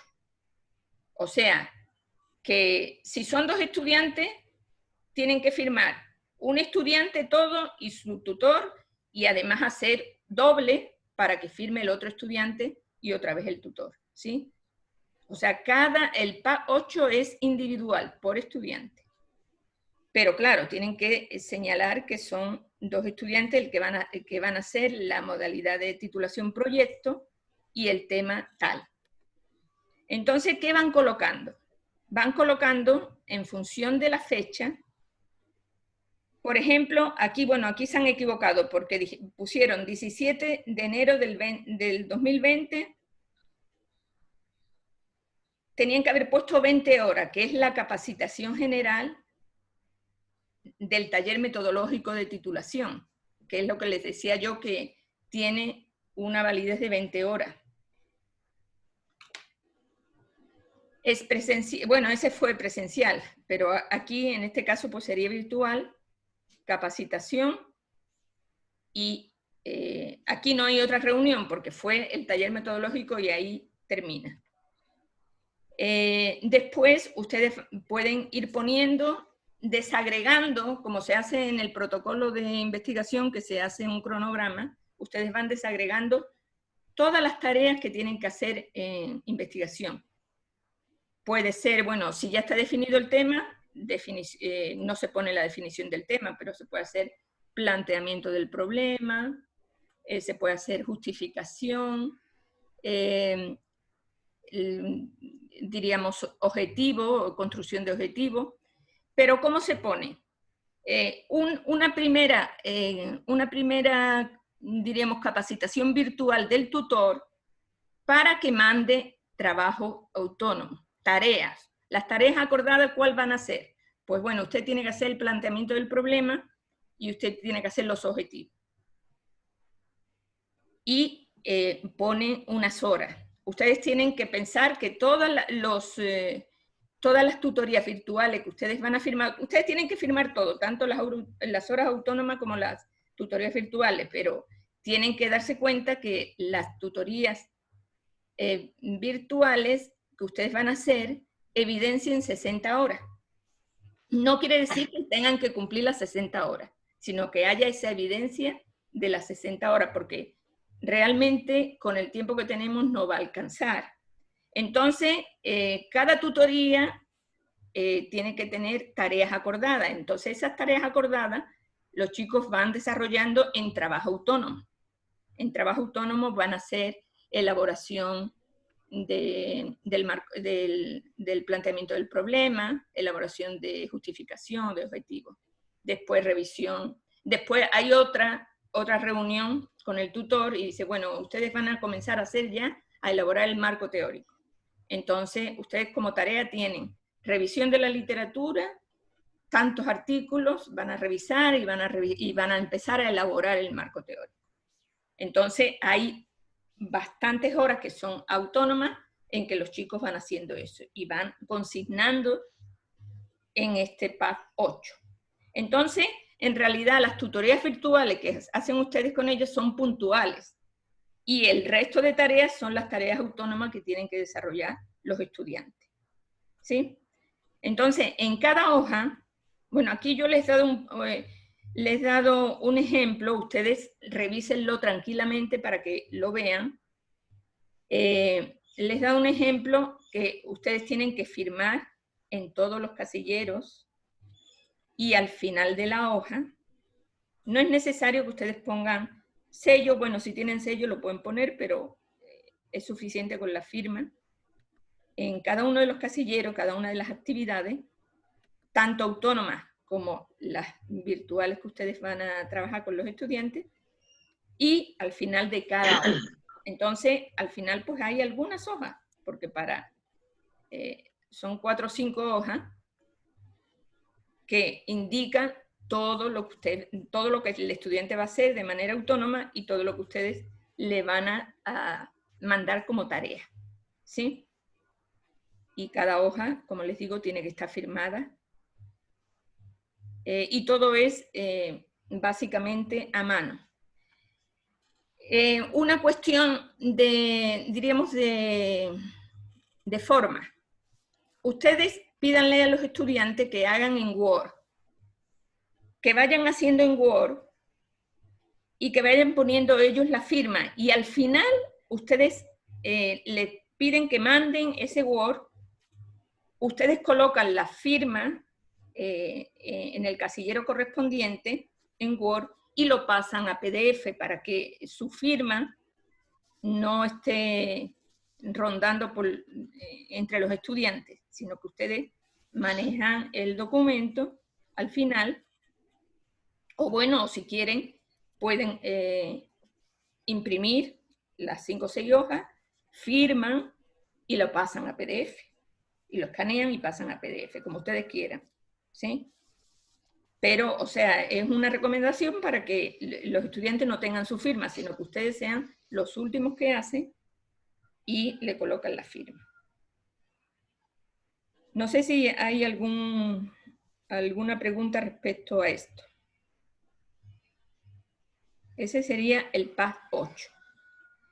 O sea, que si son 2 estudiantes, tienen que firmar un estudiante todo y su tutor, y además hacer doble para que firme el otro estudiante y otra vez el tutor, ¿sí? O sea, el PAC 8 es individual, por estudiante. Pero claro, tienen que señalar que son 2 estudiantes el que van a hacer la modalidad de titulación proyecto y el tema tal. Entonces, ¿qué van colocando? Van colocando en función de la fecha. Por ejemplo, aquí, bueno, aquí se han equivocado porque pusieron 17 de enero del 2020. Tenían que haber puesto 20 horas, que es la capacitación general del taller metodológico de titulación, que es lo que les decía yo, que tiene una validez de 20 horas. Es presencial, bueno, ese fue presencial, pero aquí en este caso pues sería virtual, capacitación, y aquí no hay otra reunión porque fue el taller metodológico y ahí termina. Después ustedes pueden ir poniendo, desagregando, como se hace en el protocolo de investigación, que se hace un cronograma, ustedes van desagregando todas las tareas que tienen que hacer en investigación. Puede ser, bueno, si ya está definido el tema, no se pone la definición del tema, pero se puede hacer planteamiento del problema, se puede hacer justificación, diríamos objetivo, construcción de objetivo. Pero ¿cómo se pone? Una primera, diríamos, capacitación virtual del tutor para que mande trabajo autónomo, tareas. Las tareas acordadas, ¿cuál van a ser? Pues bueno, usted tiene que hacer el planteamiento del problema y usted tiene que hacer los objetivos. Y pone unas horas. Ustedes tienen que pensar que todas las tutorías virtuales que ustedes van a firmar, ustedes tienen que firmar todo, tanto las horas autónomas como las tutorías virtuales, pero tienen que darse cuenta que las tutorías virtuales que ustedes van a hacer evidencien 60 horas. No quiere decir que tengan que cumplir las 60 horas, sino que haya esa evidencia de las 60 horas, porque realmente con el tiempo que tenemos no va a alcanzar. Entonces, cada tutoría tiene que tener tareas acordadas. Entonces, esas tareas acordadas los chicos van desarrollando en trabajo autónomo. En trabajo autónomo van a hacer elaboración del planteamiento del problema, elaboración de justificación, de objetivos. Después revisión. Después hay otra reunión con el tutor y dice, bueno, ustedes van a comenzar a elaborar el marco teórico. Entonces, ustedes como tarea tienen revisión de la literatura, tantos artículos, van a revisar y van a empezar a elaborar el marco teórico. Entonces, hay bastantes horas que son autónomas en que los chicos van haciendo eso y van consignando en este PAD 8. Entonces, en realidad, las tutorías virtuales que hacen ustedes con ellos son puntuales y el resto de tareas son las tareas autónomas que tienen que desarrollar los estudiantes. ¿Sí? Entonces, en cada hoja, bueno, aquí yo les he dado un ejemplo, ustedes revísenlo tranquilamente para que lo vean. Les he dado un ejemplo que ustedes tienen que firmar en todos los casilleros y al final de la hoja. No es necesario que ustedes pongan sello, bueno, si tienen sello lo pueden poner, pero es suficiente con la firma. En cada uno de los casilleros, cada una de las actividades, tanto autónomas como las virtuales que ustedes van a trabajar con los estudiantes, y al final de cada hoja. Entonces, al final pues hay algunas hojas, porque son 4 o 5 hojas que indican todo lo que el estudiante va a hacer de manera autónoma y todo lo que ustedes le van a mandar como tarea, ¿sí? Y cada hoja, como les digo, tiene que estar firmada. Y todo es básicamente a mano. Una cuestión diríamos, de forma. Ustedes pídanle a los estudiantes que hagan en Word, que vayan haciendo en Word y que vayan poniendo ellos la firma. Y al final, ustedes les piden que manden ese Word, ustedes colocan la firma en el casillero correspondiente en Word y lo pasan a PDF para que su firma no esté rondando entre los estudiantes, sino que ustedes manejan el documento al final, o bueno, si quieren, pueden imprimir las 5 o 6 hojas, firman y lo pasan a PDF. Y lo escanean y pasan a PDF, como ustedes quieran, ¿sí? Pero, o sea, es una recomendación para que los estudiantes no tengan su firma, sino que ustedes sean los últimos que hacen y le colocan la firma. No sé si hay alguna pregunta respecto a esto. Ese sería el PAS 8.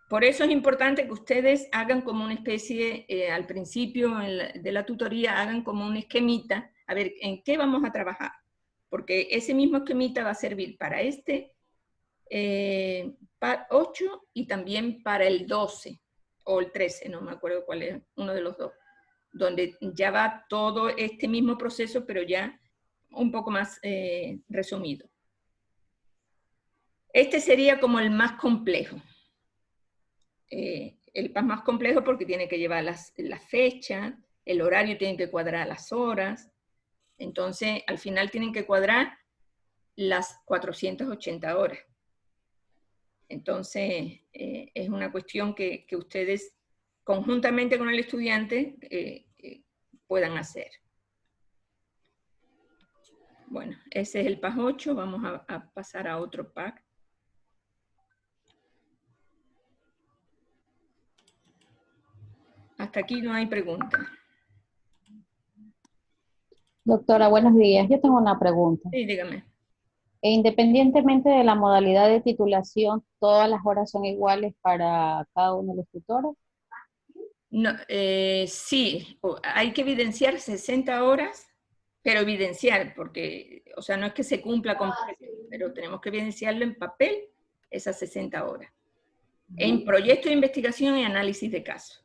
Por eso es importante que ustedes hagan como una especie, al principio de la tutoría, hagan como un esquemita, a ver, ¿en qué vamos a trabajar? Porque ese mismo esquemita va a servir para este PAS 8 y también para el 12 o el 13, no me acuerdo cuál es, uno de los dos, donde ya va todo este mismo proceso, pero ya un poco más resumido. Este sería como el más complejo. El PAS más complejo porque tiene que llevar las fechas, el horario tiene que cuadrar las horas, entonces al final tienen que cuadrar las 480 horas. Entonces es una cuestión que ustedes conjuntamente con el estudiante puedan hacer. Bueno, ese es el PAS 8, vamos a pasar a otro PAS. Hasta aquí no hay preguntas. Doctora, buenos días. Yo tengo una pregunta. Sí, dígame. Independientemente de la modalidad de titulación, ¿todas las horas son iguales para cada uno de los tutores? No, sí, hay que evidenciar 60 horas, pero evidenciar, porque, o sea, no es que se cumpla completo, pero tenemos que evidenciarlo en papel, esas 60 horas. En proyecto de investigación y análisis de casos.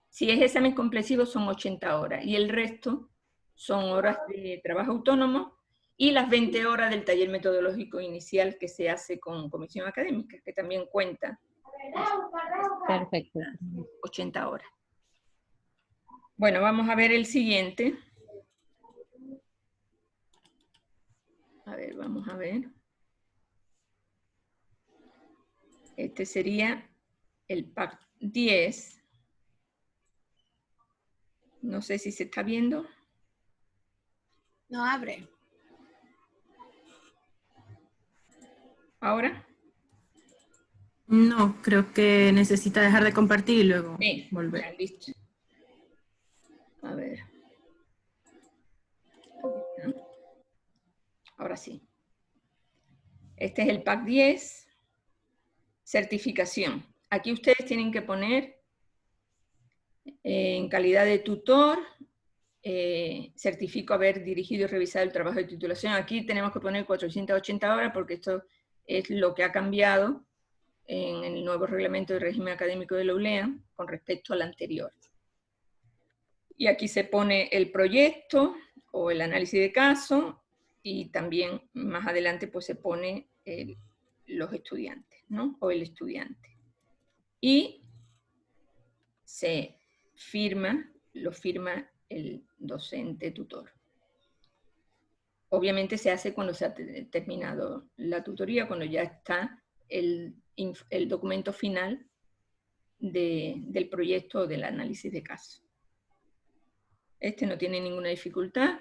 Si es examen comprensivo son 80 horas, y el resto son horas de trabajo autónomo, y las 20 horas del taller metodológico inicial que se hace con comisión académica, que también cuenta. Perfecto. 80 horas. Bueno, vamos a ver el siguiente. A ver, vamos a ver. Este sería el PAS 10. No sé si se está viendo. No abre. ¿Ahora? No, creo que necesita dejar de compartir y luego Sí, volver. ya, listo. A ver. Ahora sí. Este es el PAS 10. Certificación. Aquí ustedes tienen que poner en calidad de tutor, certifico haber dirigido y revisado el trabajo de titulación. Aquí tenemos que poner 480 horas porque esto es lo que ha cambiado en el nuevo reglamento de régimen académico de la ULEA con respecto al anterior. Y aquí se pone el proyecto o el análisis de caso y también más adelante pues se pone los estudiantes, ¿no? O el estudiante. Y se firma, lo firma el docente tutor. Obviamente se hace cuando se ha terminado la tutoría, cuando ya está el documento final del proyecto o del análisis de caso. Este no tiene ninguna dificultad.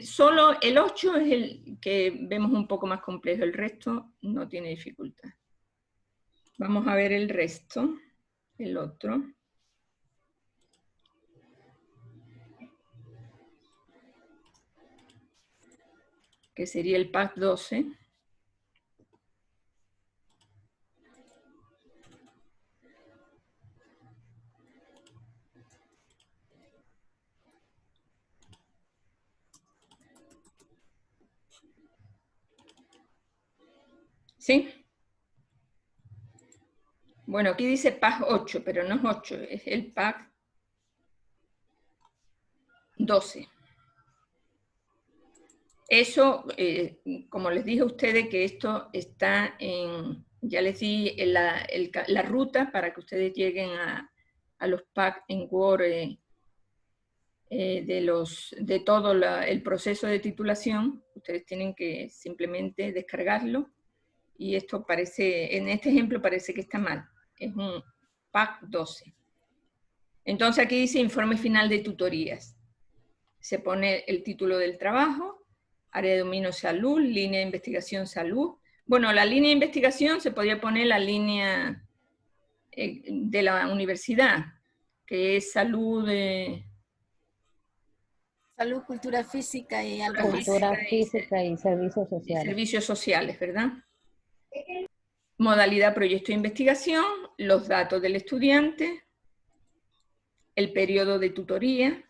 Solo el 8 es el que vemos un poco más complejo, el resto no tiene dificultad. Vamos a ver el resto, el otro. Que sería el PAS 12. ¿Sí? Bueno, aquí dice PAS 8, pero no es 8, es el PAS 12. Eso, como les dije a ustedes, que esto está en, ya les di la ruta para que ustedes lleguen a los PAC en Word de todo el proceso de titulación. Ustedes tienen que simplemente descargarlo, y esto parece, en este ejemplo parece que está mal, es un PAC 12. Entonces aquí dice informe final de tutorías. Se pone el título del trabajo, área de dominio salud, línea de investigación salud. Bueno, la línea de investigación se podría poner la línea de la universidad, que es salud... Salud, cultura física y algo más. Cultura física y servicios sociales. Servicios sociales, ¿verdad? Modalidad proyecto de investigación, los datos del estudiante, el periodo de tutoría,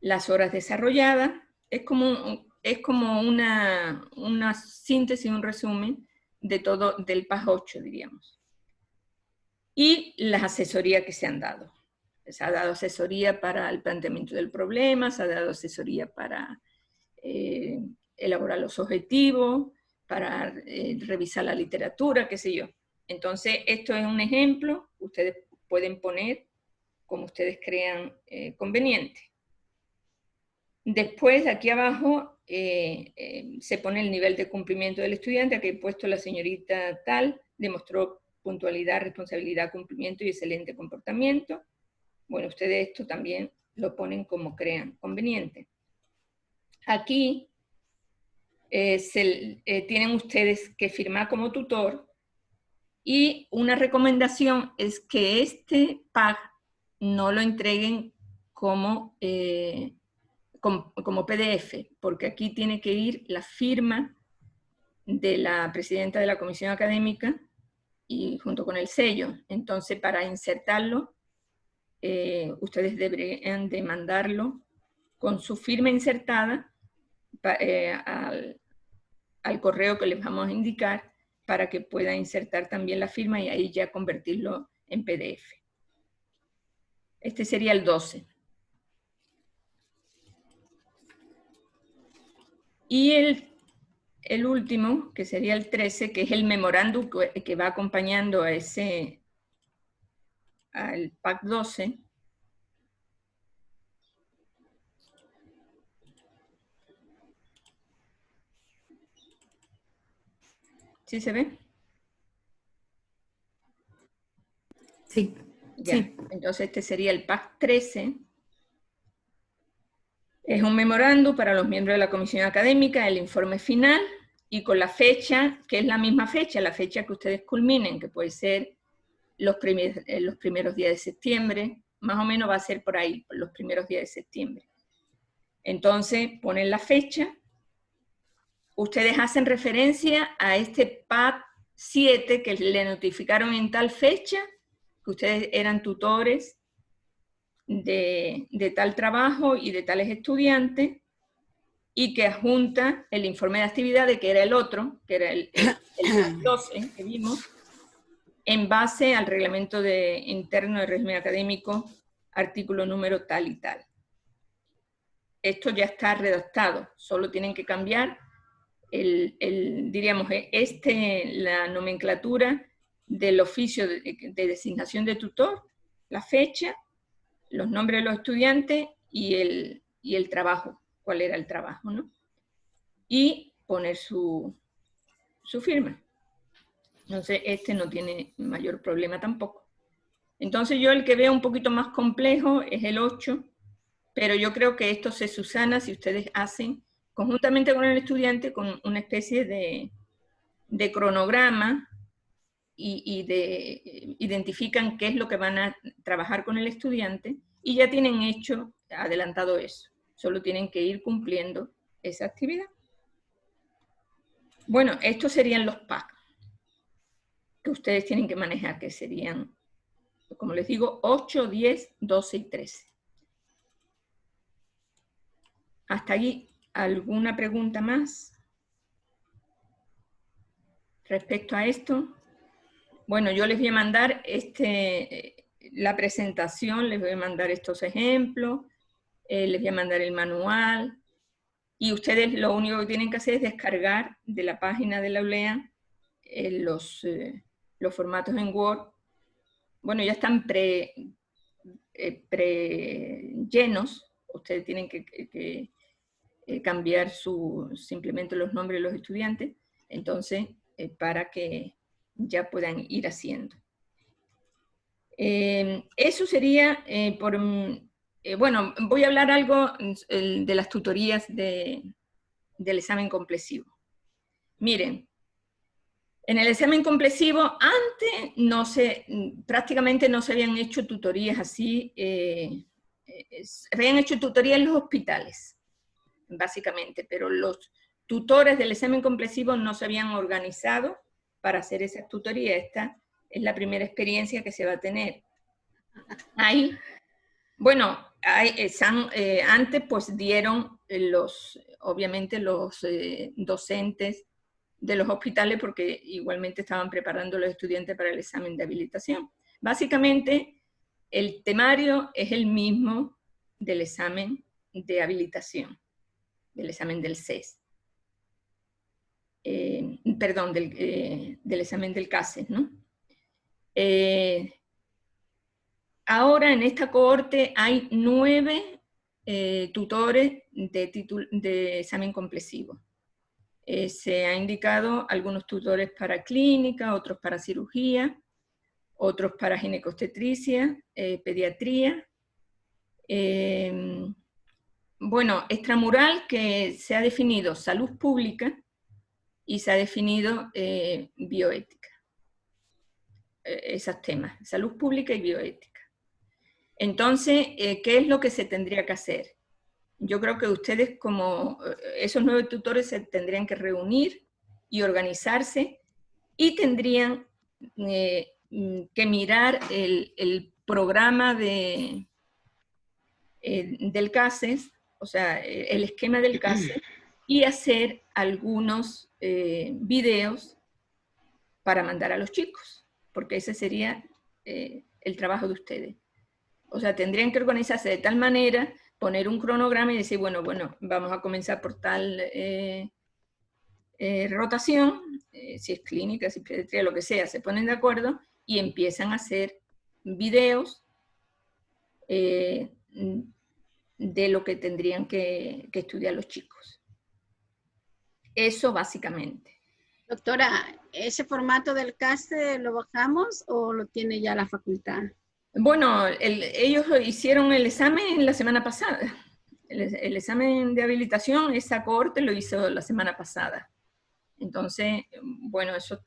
las horas desarrolladas. Es como una síntesis, un resumen de todo del PAC 8, diríamos. Y las asesorías que se han dado. Se ha dado asesoría para el planteamiento del problema, se ha dado asesoría para elaborar los objetivos, para revisar la literatura, qué sé yo. Entonces, esto es un ejemplo, ustedes pueden poner como ustedes crean conveniente. Después, aquí abajo, se pone el nivel de cumplimiento del estudiante. Aquí he puesto la señorita tal, demostró puntualidad, responsabilidad, cumplimiento y excelente comportamiento. Bueno, ustedes esto también lo ponen como crean conveniente. Aquí tienen ustedes que firmar como tutor, y una recomendación es que este PAC no lo entreguen como PDF, porque aquí tiene que ir la firma de la presidenta de la comisión académica y junto con el sello. Entonces, para insertarlo, ustedes deberían de mandarlo con su firma insertada al correo que les vamos a indicar, para que pueda insertar también la firma y ahí ya convertirlo en PDF. Este sería el 12. Y el último, que sería el 13, que es el memorándum que va acompañando a al PAC 12. ¿Sí se ve? Sí. Ya. Sí. Entonces este sería el PAC 13. Es un memorándum para los miembros de la comisión académica, el informe final, y con la fecha, que es la misma fecha, la fecha que ustedes culminen, que puede ser los primeros días de septiembre, más o menos va a ser por ahí, los primeros días de septiembre. Entonces ponen la fecha, ustedes hacen referencia a este PAC 7 que le notificaron en tal fecha, que ustedes eran tutores de tal trabajo y de tales estudiantes, y que adjunta el informe de actividades, que era el otro, que era el 12 que vimos, en base al reglamento interno del régimen académico, artículo número tal y tal. Esto ya está redactado, solo tienen que cambiar diríamos, la nomenclatura del oficio de designación de tutor, la fecha, los nombres de los estudiantes y el trabajo, cuál era el trabajo, ¿no? Y poner su firma. Entonces, este no tiene mayor problema tampoco. Entonces, yo el que veo un poquito más complejo es el 8, pero yo creo que esto se subsana si ustedes hacen, conjuntamente con el estudiante, con una especie de cronograma y identifican qué es lo que van a trabajar con el estudiante, y ya tienen adelantado eso. Solo tienen que ir cumpliendo esa actividad. Bueno, estos serían los PAC que ustedes tienen que manejar, que serían, como les digo, 8, 10, 12 y 13. Hasta allí, ¿alguna pregunta más respecto a esto? Bueno, yo les voy a mandar la presentación, les voy a mandar estos ejemplos, les voy a mandar el manual, y ustedes lo único que tienen que hacer es descargar de la página de la ULEA los formatos en Word. Bueno, ya están llenos. Ustedes tienen que cambiar simplemente los nombres de los estudiantes, entonces, para que ya puedan ir haciendo. Eso sería bueno, voy a hablar algo de las tutorías del examen complexivo. Miren, en el examen complexivo antes prácticamente no se habían hecho tutorías así, se habían hecho tutorías en los hospitales, básicamente, pero los tutores del examen complexivo no se habían organizado para hacer esas tutorías. Esta es la primera experiencia que se va a tener. Ahí, bueno, antes pues dieron obviamente los docentes de los hospitales, porque igualmente estaban preparando a los estudiantes para el examen de habilitación. Básicamente, el temario es el mismo del examen de habilitación, del examen del CES. Perdón, del examen del CASES, ¿no? Ahora en esta cohorte hay 9 tutores de examen complexivo. Se ha indicado algunos tutores para clínica, otros para cirugía, otros para ginecobstetricia, pediatría. Bueno, extramural, que se ha definido salud pública y se ha definido bioética. Esos temas, salud pública y bioética. Entonces, ¿qué es lo que se tendría que hacer? Yo creo que ustedes, como esos 9 tutores, se tendrían que reunir y organizarse, y tendrían que mirar el programa del CASES, o sea, el esquema del CASES, y hacer algunos videos para mandar a los chicos, porque ese sería el trabajo de ustedes. O sea, tendrían que organizarse de tal manera, poner un cronograma y decir, bueno, vamos a comenzar por tal rotación, si es clínica, si es pediatría, lo que sea, se ponen de acuerdo y empiezan a hacer videos de lo que tendrían que estudiar los chicos. Eso básicamente. Doctora, ¿ese formato del CASE lo bajamos o lo tiene ya la facultad? Bueno, ellos hicieron el examen la semana pasada. El examen de habilitación, esa cohorte lo hizo la semana pasada. Entonces, bueno, eso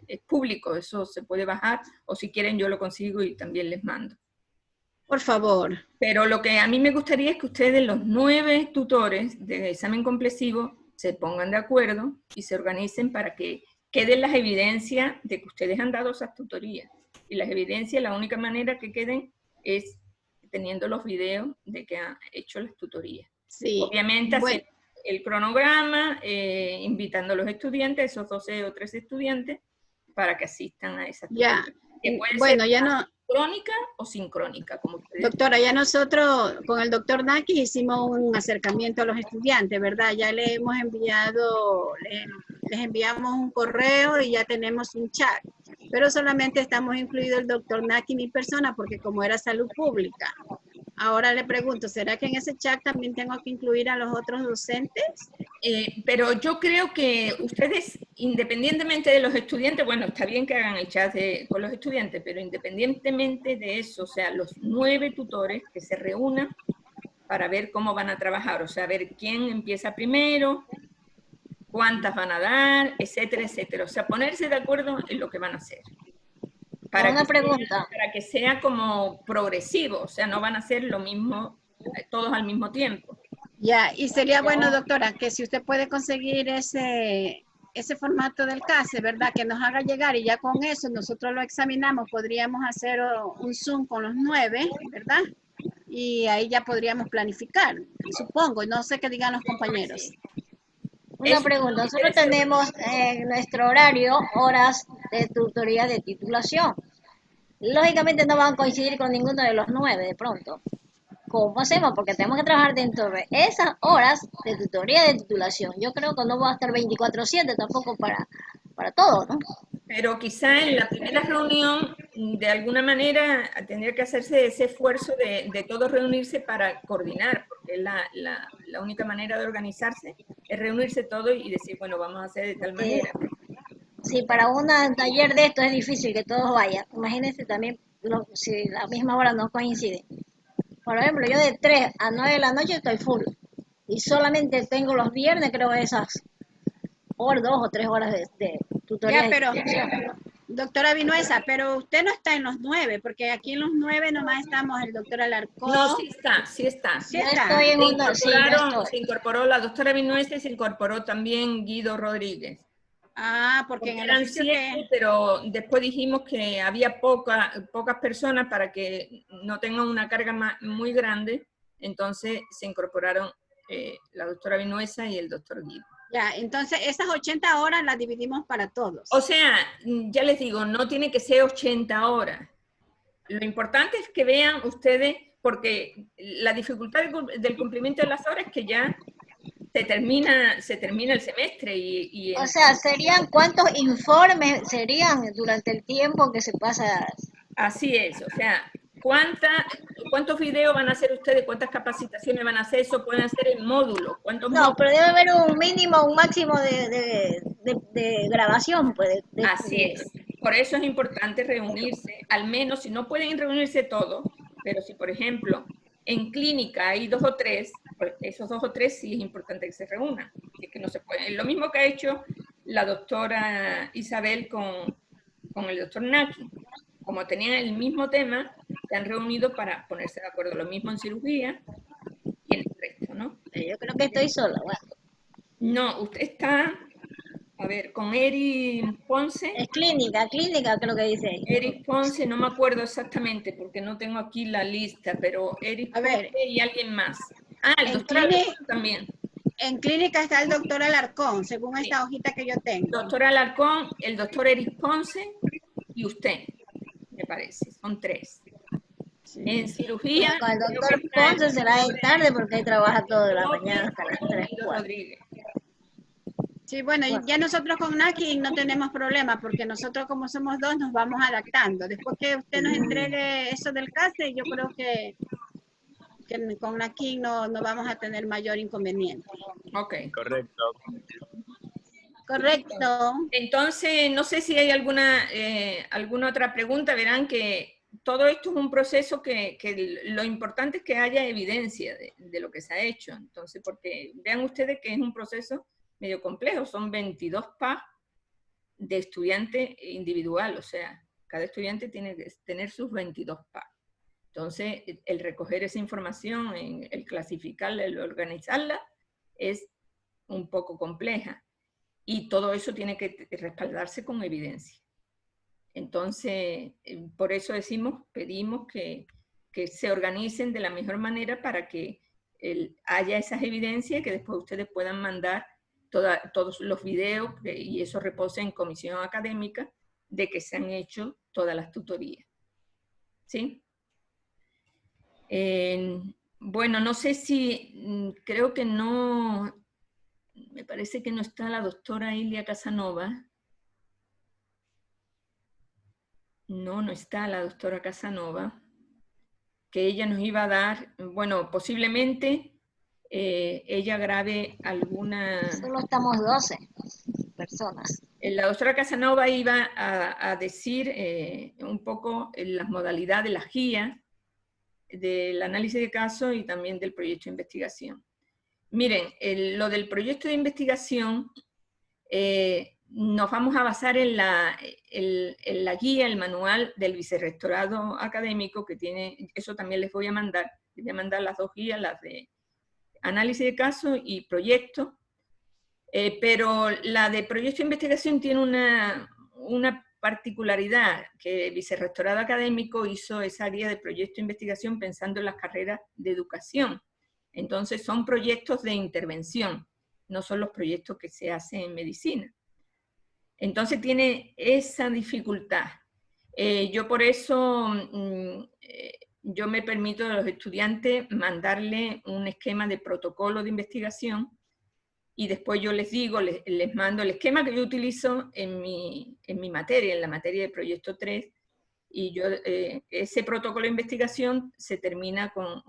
es público, eso se puede bajar, o si quieren yo lo consigo y también les mando. Por favor. Pero lo que a mí me gustaría es que ustedes, los 9 tutores de examen complexivo, se pongan de acuerdo y se organicen para que queden las evidencias de que ustedes han dado esas tutorías. Y las evidencias, la única manera que queden es teniendo los videos de que han hecho las tutorías. Sí. Obviamente, hacer el cronograma, invitando a los estudiantes, esos 12 o 13 estudiantes, para que asistan a esas tutorías. Que puede ser ya no... crónica o sincrónica, como ustedes. Doctora, ya nosotros con el doctor Naki hicimos un acercamiento a los estudiantes, ¿verdad? Ya le hemos enviado, les enviamos un correo y ya tenemos un chat, pero solamente estamos incluido el doctor Naki y mi persona, porque como era salud pública. Ahora le pregunto, ¿será que en ese chat también tengo que incluir a los otros docentes? Pero yo creo que ustedes, independientemente de los estudiantes, bueno, está bien que hagan el chat con los estudiantes, pero independientemente de eso, o sea, los 9 tutores que se reúnan para ver cómo van a trabajar, o sea, ver quién empieza primero, cuántas van a dar, etcétera, etcétera. O sea, ponerse de acuerdo en lo que van a hacer. Para que sea como progresivo, o sea, no van a hacer lo mismo todos al mismo tiempo. Ya, y sería bueno, doctora, que si usted puede conseguir ese formato del CASE, ¿verdad? Que nos haga llegar y ya con eso nosotros lo examinamos, podríamos hacer un Zoom con los 9, ¿verdad? Y ahí ya podríamos planificar, supongo, no sé qué digan los compañeros. Una pregunta, nosotros tenemos en nuestro horario horas de tutoría de titulación. Lógicamente no van a coincidir con ninguno de los 9 de pronto. ¿cómo hacemos? Porque tenemos que trabajar dentro de esas horas de tutoría de titulación. Yo creo que no va a estar 24/7 tampoco para todo, ¿no? Pero quizá en la primera reunión, de alguna manera, tendría que hacerse ese esfuerzo de todos reunirse para coordinar, porque la única manera de organizarse es reunirse todos y decir, bueno, vamos a hacer de tal manera. Sí, para un taller de esto es difícil que todos vayan. Imagínense también si la misma hora no coincide. Por ejemplo, yo de 3 a 9 de la noche estoy full. Y solamente tengo los viernes, creo, esas 2 o 3 horas de tutoría. Ya, pero, doctora Vinuesa, pero usted no está en los 9, porque aquí en los 9 nomás estamos el doctor Alarcón. No, sí está, sí está. Sí está. Estoy en una, sí, Se incorporó la doctora Vinuesa y se incorporó también Guido Rodríguez. Ah, porque en el Eran oficio 7, pero después dijimos que había pocas personas para que no tengan una carga muy grande, entonces se incorporaron la doctora Vinuesa y el doctor Guido. Ya, entonces esas 80 horas las dividimos para todos. O sea, ya les digo, no tiene que ser 80 horas. Lo importante es que vean ustedes, porque la dificultad del cumplimiento de las horas es que ya se termina el semestre o sea, ¿serían cuántos informes serían durante el tiempo que se pasa? Así es, o sea, ¿cuántos videos van a hacer ustedes? ¿Cuántas capacitaciones van a hacer? Eso pueden hacer en módulos. No, pero debe haber un mínimo, un máximo de grabación, pues. Así es. Por eso es importante reunirse, al menos si no pueden reunirse todos, pero si, por ejemplo, en clínica hay 2 o 3, pues esos 2 o 3 sí es importante que se reúnan. Es que no se puede. Lo mismo que ha hecho la doctora Isabel con el doctor Naki. Como tenían el mismo tema, se han reunido para ponerse de acuerdo. Lo mismo en cirugía y en el resto, ¿no? Yo creo que estoy sola. Bueno. No, usted está, a ver, con Eri Ponce. Es clínica creo que dice ahí. Eri Ponce, no me acuerdo exactamente porque no tengo aquí la lista, pero Eri Ponce y alguien más. Ah, el doctor Alarcón también. En clínica está el doctor Alarcón, según esta hojita que yo tengo. Doctor Alarcón, el doctor Eri Ponce y usted, me parece, son 3. Sí. En cirugía... Con el doctor Ponce será de tarde porque ahí trabaja toda la mañana hasta las 3. Rodríguez. Sí, bueno, ya nosotros con Naki no tenemos problema porque nosotros como somos 2 nos vamos adaptando. Después que usted nos entregue eso del CASE, yo creo que con Naki no vamos a tener mayor inconveniente. Ok. Correcto. Entonces, no sé si hay alguna otra pregunta. Verán que todo esto es un proceso que lo importante es que haya evidencia de lo que se ha hecho. Entonces, porque vean ustedes que es un proceso medio complejo. Son 22 PA de estudiante individual. O sea, cada estudiante tiene que tener sus 22 PA. Entonces, el recoger esa información, el clasificarla, el organizarla, es un poco compleja. Y todo eso tiene que respaldarse con evidencia. Entonces, por eso pedimos que se organicen de la mejor manera para que haya esas evidencias y que después ustedes puedan mandar todos los videos y eso repose en comisión académica de que se han hecho todas las tutorías. ¿Sí? Bueno, no sé si, creo que no, me parece que no está la doctora Ilia Casanova. No está la doctora Casanova, que ella nos iba a dar, bueno, posiblemente ella grabe alguna... Solo estamos 12 personas. La doctora Casanova iba a decir un poco las modalidades de la guía, del análisis de casos y también del proyecto de investigación. Miren, lo del proyecto de investigación, nos vamos a basar en la guía, el manual del vicerrectorado académico que tiene, eso también les voy a mandar las 2 guías, las de análisis de casos y proyecto, pero la de proyecto de investigación tiene una particularidad, que el vicerrectorado académico hizo esa guía de proyecto de investigación pensando en las carreras de educación. Entonces son proyectos de intervención, no son los proyectos que se hacen en medicina. Entonces tiene esa dificultad. Yo por eso yo me permito a los estudiantes mandarle un esquema de protocolo de investigación y después yo les digo, les mando el esquema que yo utilizo en mi materia, en la materia de proyecto 3, y yo, ese protocolo de investigación se termina con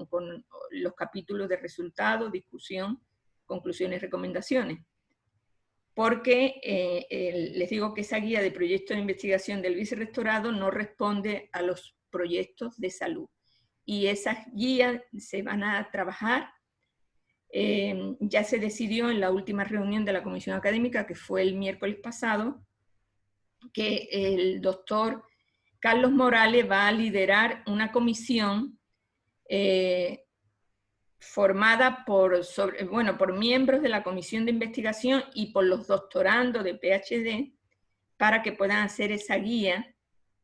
los capítulos de resultados, discusión, conclusiones, recomendaciones. Porque les digo que esa guía de proyectos de investigación del vicerrectorado no responde a los proyectos de salud. Y esas guías se van a trabajar. Ya se decidió en la última reunión de la comisión académica, que fue el miércoles pasado, que el doctor Carlos Morales va a liderar una comisión formada por miembros de la comisión de investigación y por los doctorandos de PhD, para que puedan hacer esa guía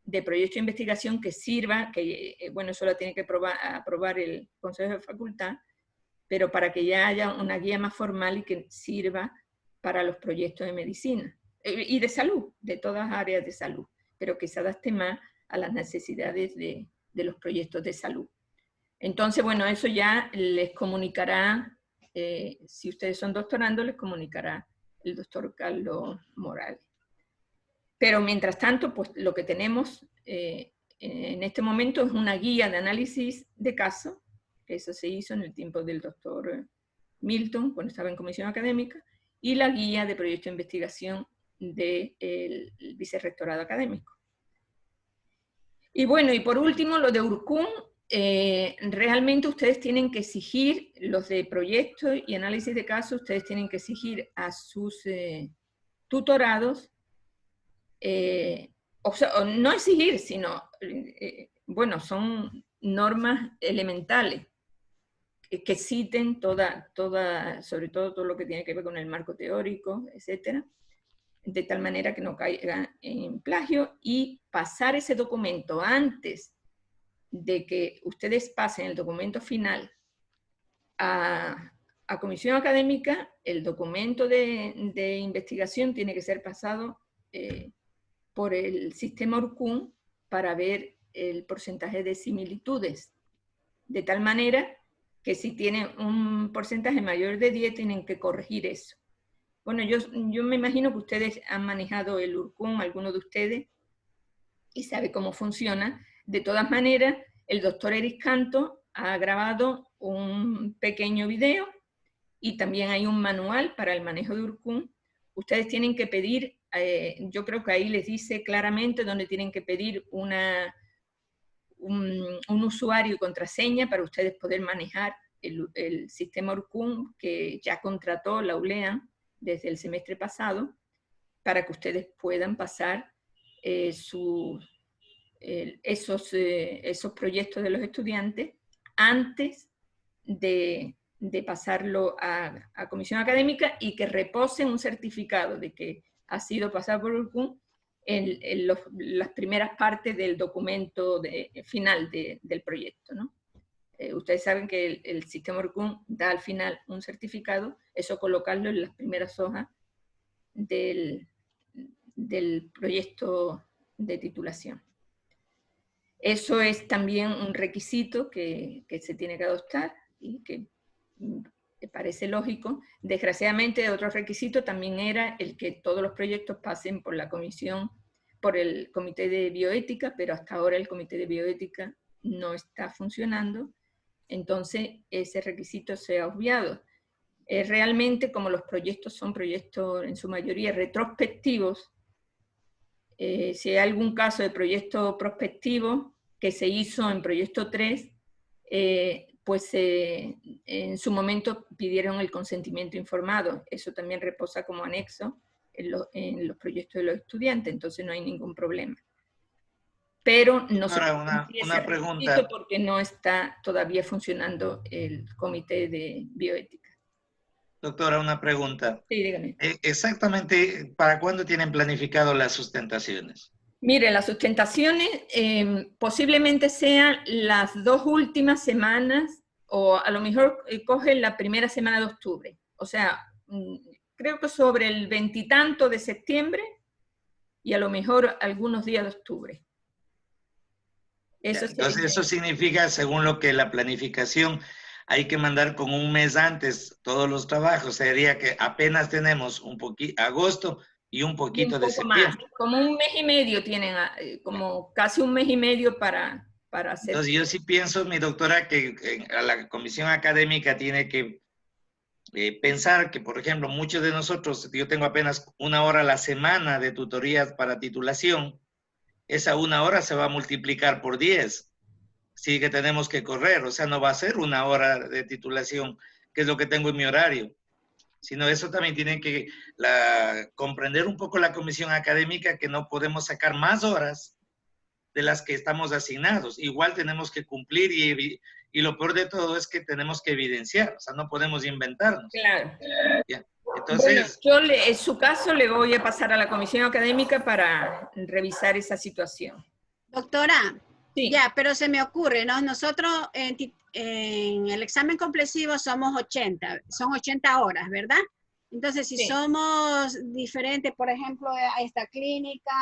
de proyecto de investigación que sirva, que eso la tiene que aprobar el Consejo de Facultad, pero para que ya haya una guía más formal y que sirva para los proyectos de medicina y de salud, de todas las áreas de salud, pero que se adapte más a las necesidades de los proyectos de salud. Entonces, bueno, eso ya les comunicará, si ustedes son doctorandos, les comunicará el doctor Carlos Morales. Pero mientras tanto, pues lo que tenemos en este momento es una guía de análisis de caso. Eso se hizo en el tiempo del doctor Milton, cuando estaba en comisión académica, y la guía de proyecto de investigación del vicerrectorado académico. Y bueno, y por último, lo de Urcún, realmente ustedes tienen que exigir, los de proyectos y análisis de casos, ustedes tienen que exigir a sus tutorados, o sea, no exigir, sino, son normas elementales, que citen sobre todo lo que tiene que ver con el marco teórico, etcétera, de tal manera que no caiga en plagio, y pasar ese documento antes de que ustedes pasen el documento final a comisión académica. El documento de investigación tiene que ser pasado por el sistema Urcún para ver el porcentaje de similitudes, de tal manera que si tienen un porcentaje mayor de 10 tienen que corregir eso. Bueno, yo me imagino que ustedes han manejado el Urcún, algunos de ustedes, y sabe cómo funciona. De todas maneras, el doctor Eric Canto ha grabado un pequeño video y también hay un manual para el manejo de Urcún. Ustedes tienen que pedir, yo creo que ahí les dice claramente dónde tienen que pedir un usuario y contraseña para ustedes poder manejar el sistema Urcún que ya contrató la ULEA desde el semestre pasado, para que ustedes puedan pasar esos proyectos de los estudiantes antes de pasarlo a comisión académica, y que reposen un certificado de que ha sido pasado por Urcún en las primeras partes del documento final del proyecto, ¿no? Ustedes saben que el sistema Urcún da al final un certificado, eso colocarlo en las primeras hojas del proyecto de titulación. Eso es también un requisito que se tiene que adoptar y que me parece lógico. Desgraciadamente, otro requisito también era el que todos los proyectos pasen por la comisión, por el comité de bioética, pero hasta ahora el comité de bioética no está funcionando. Entonces, ese requisito se ha obviado. Realmente, como los proyectos son proyectos en su mayoría retrospectivos, si hay algún caso de proyecto prospectivo que se hizo en proyecto 3, pues en su momento pidieron el consentimiento informado. Eso también reposa como anexo en los proyectos de los estudiantes, entonces no hay ningún problema. Pero no se puede una pregunta, porque no está todavía funcionando el comité de bioética. Doctora, una pregunta. Sí, dígame. Exactamente, ¿para cuándo tienen planificado las sustentaciones? Mire, las sustentaciones posiblemente sean las 2 últimas semanas, o a lo mejor cogen la primera semana de octubre. O sea, creo que sobre el 20 y tanto de septiembre y a lo mejor algunos días de octubre. Eso entonces eso significa, según lo que la planificación, hay que mandar con un mes antes todos los trabajos. Sería que apenas tenemos un poquito, agosto y un poquito de septiembre. Más. Como un mes y medio tienen, como casi un mes y medio para hacer. Entonces yo sí pienso, mi doctora, que a la comisión académica tiene que pensar que, por ejemplo, muchos de nosotros, yo tengo apenas 1 hora a la semana de tutorías para titulación. Esa 1 hora se va a multiplicar por 10. Sí que tenemos que correr, o sea, no va a ser 1 hora de titulación, que es lo que tengo en mi horario, sino eso también tiene que comprender un poco la comisión académica, que no podemos sacar más horas de las que estamos asignados. Igual tenemos que cumplir y lo peor de todo es que tenemos que evidenciar, o sea, no podemos inventarnos. Claro. ¿Ya? Entonces, bueno, yo en su caso le voy a pasar a la comisión académica para revisar esa situación. Doctora, sí. Ya, pero se me ocurre, ¿no? Nosotros en el examen complexivo somos 80, son 80 horas, ¿verdad? Entonces, si somos diferentes, por ejemplo, a esta clínica,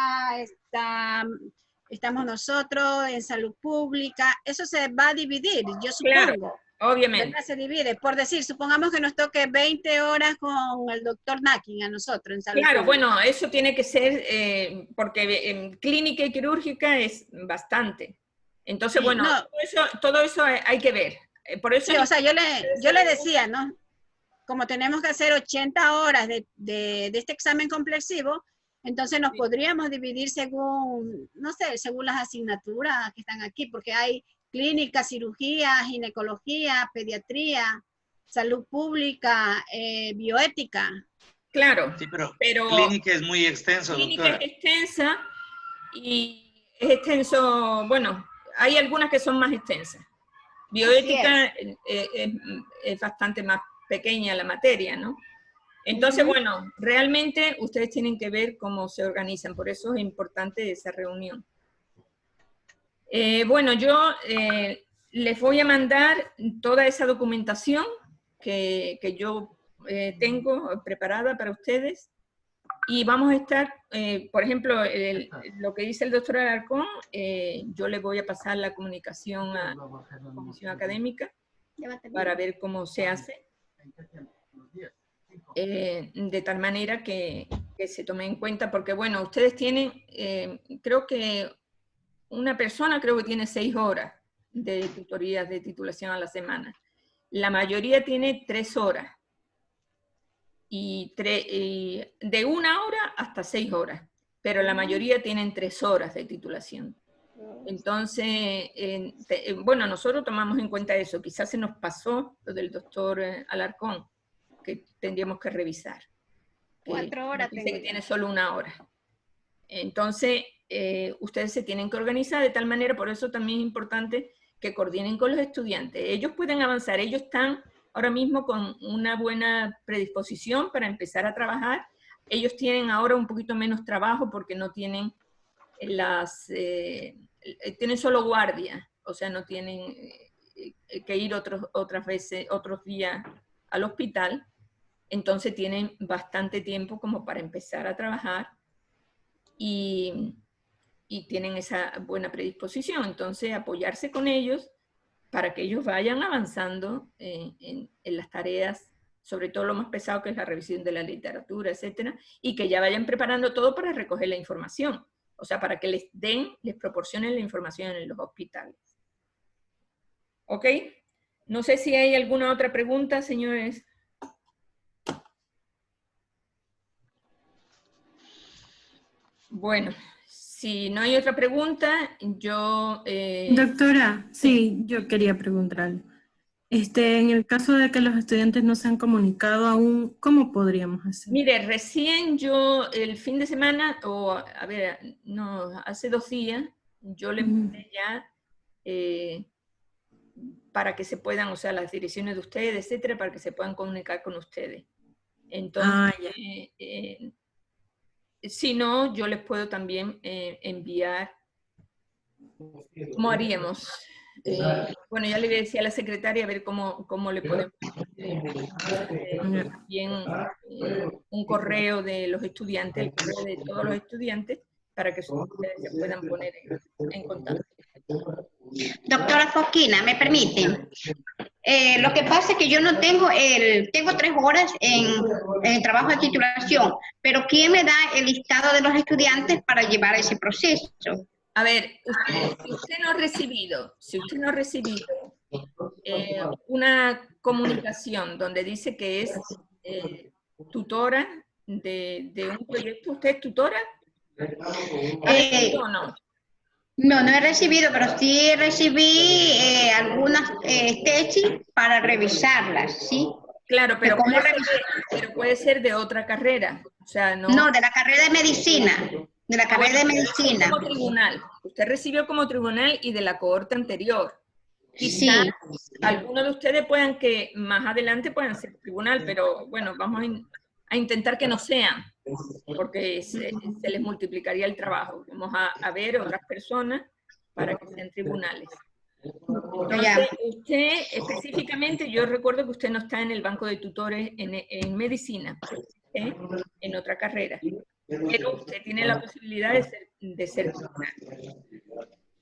estamos nosotros en salud pública, eso se va a dividir, yo supongo. Claro, obviamente. ¿Verdad? Se divide. Por decir, supongamos que nos toque 20 horas con el doctor Nakin a nosotros en salud Claro, pública. bueno, eso tiene que ser, porque en clínica y quirúrgica es bastante. Entonces, sí, bueno, no, todo eso hay que ver. Por eso sí, o sea, yo le decía, ¿no? Como tenemos que hacer 80 horas de este examen complexivo, entonces nos podríamos dividir según, no sé, según las asignaturas que están aquí, porque hay clínica, cirugía, ginecología, pediatría, salud pública, bioética. Claro, sí, pero clínica es muy extenso, clínica doctora. Es extensa y es extenso, bueno, hay algunas que son más extensas. Bioética es bastante más pequeña la materia, ¿no? Entonces, bueno, realmente ustedes tienen que ver cómo se organizan, por eso es importante esa reunión. Bueno, yo les voy a mandar toda esa documentación que yo tengo preparada para ustedes y vamos a estar, por ejemplo, lo que dice el doctor Alarcón, yo le voy a pasar la comunicación a la comisión académica para ver cómo se hace, de tal manera que se tome en cuenta, porque bueno, ustedes tienen, creo que una persona tiene 6 horas de tutorías de titulación a la semana. La mayoría tiene 3 horas. Y de 1 hora hasta 6 horas. Pero la mayoría tienen 3 horas de titulación. Entonces, bueno, nosotros tomamos en cuenta eso. Quizás se nos pasó lo del doctor Alarcón, que tendríamos que revisar. 4 horas. Dice que tiene solo 1 hora. Entonces, ustedes se tienen que organizar de tal manera, por eso también es importante que coordinen con los estudiantes. Ellos pueden avanzar, ellos están ahora mismo con una buena predisposición para empezar a trabajar. Ellos tienen ahora un poquito menos trabajo porque no tienen tienen solo guardia, o sea, no tienen que ir otros días al hospital, entonces tienen bastante tiempo como para empezar a trabajar y tienen esa buena predisposición, entonces apoyarse con ellos para que ellos vayan avanzando en las tareas, sobre todo lo más pesado que es la revisión de la literatura, etcétera, y que ya vayan preparando todo para recoger la información, o sea, para que les proporcionen la información en los hospitales. ¿Ok? No sé si hay alguna otra pregunta, señores. Bueno, si no hay otra pregunta, yo... Doctora, sí, yo quería preguntar algo. En el caso de que los estudiantes no se han comunicado aún, ¿cómo podríamos hacer? Mire, recién yo el fin de semana, hace 2 días, yo les mandé ya para que se puedan, o sea, las direcciones de ustedes, etcétera, para que se puedan comunicar con ustedes. Entonces, si no, yo les puedo también enviar. ¿Cómo haríamos? Bueno, ya le decía a la secretaria a ver cómo le podemos bien un correo de los estudiantes, el correo de todos los estudiantes, para que ustedes se puedan poner en contacto. Doctora Joaquina, ¿me permite? Lo que pasa es que yo no tengo tengo 3 horas en el trabajo de titulación, pero ¿quién me da el listado de los estudiantes para llevar ese proceso? A ver, si usted no ha recibido una comunicación donde dice que es tutora de un proyecto, ¿usted es tutora? ¿Ha recibido o no? No, no he recibido, pero sí recibí algunas tesis para revisarlas, ¿sí? Claro, pero puede ser de otra carrera. O sea, no, de la carrera de medicina. De la carrera de medicina. Como tribunal. Usted recibió como tribunal y de la cohorte anterior. Quizás algunos de ustedes puedan que más adelante puedan ser tribunal, pero bueno, vamos a intentar que no sean, porque se les multiplicaría el trabajo. Vamos a ver otras personas para que sean tribunales. Entonces, usted específicamente, yo recuerdo que usted no está en el banco de tutores en medicina, en otra carrera, pero usted tiene la posibilidad de ser tribunal.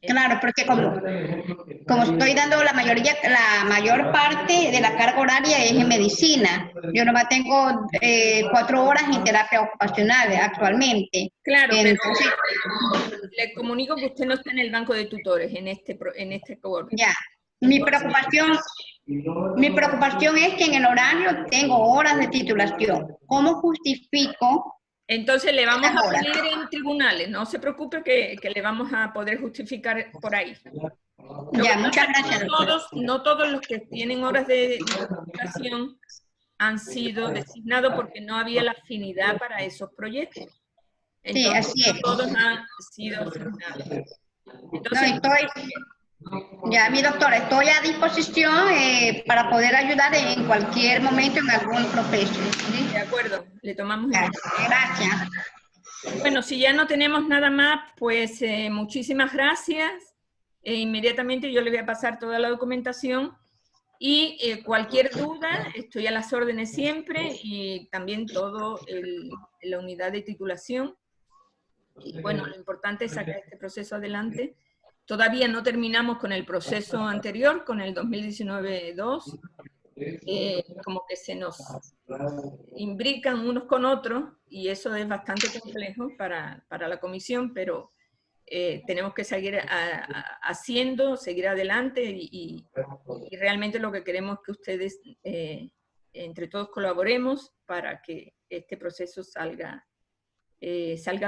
Claro, porque como estoy dando la mayor parte de la carga horaria es en medicina. Yo nomás tengo 4 horas en terapia ocupacional actualmente. Claro, entonces, pero le comunico que usted no está en el banco de tutores en este cohorte. Ya, mi preocupación es que en el horario tengo horas de titulación. ¿Cómo justifico? Entonces le vamos a poner en tribunales, no se preocupe que le vamos a poder justificar por ahí. Ya, muchas gracias. No todos los que tienen horas de titulación han sido designados porque no había la afinidad para esos proyectos. Entonces, sí, así es. Todos han sido asignados. Entonces, ya, mi doctora, estoy a disposición para poder ayudar en cualquier momento en algún proceso. ¿Sí? De acuerdo, le tomamos. Gracias. Bueno, si ya no tenemos nada más, pues muchísimas gracias. Inmediatamente yo le voy a pasar toda la documentación y cualquier duda, estoy a las órdenes siempre y también todo la unidad de titulación. Y bueno, lo importante es sacar este proceso adelante. Todavía no terminamos con el proceso anterior, con el 2019-2. Como que se nos imbrican unos con otros y eso es bastante complejo para la comisión, pero tenemos que seguir haciendo, seguir adelante y realmente lo que queremos es que ustedes entre todos colaboremos para que este proceso salga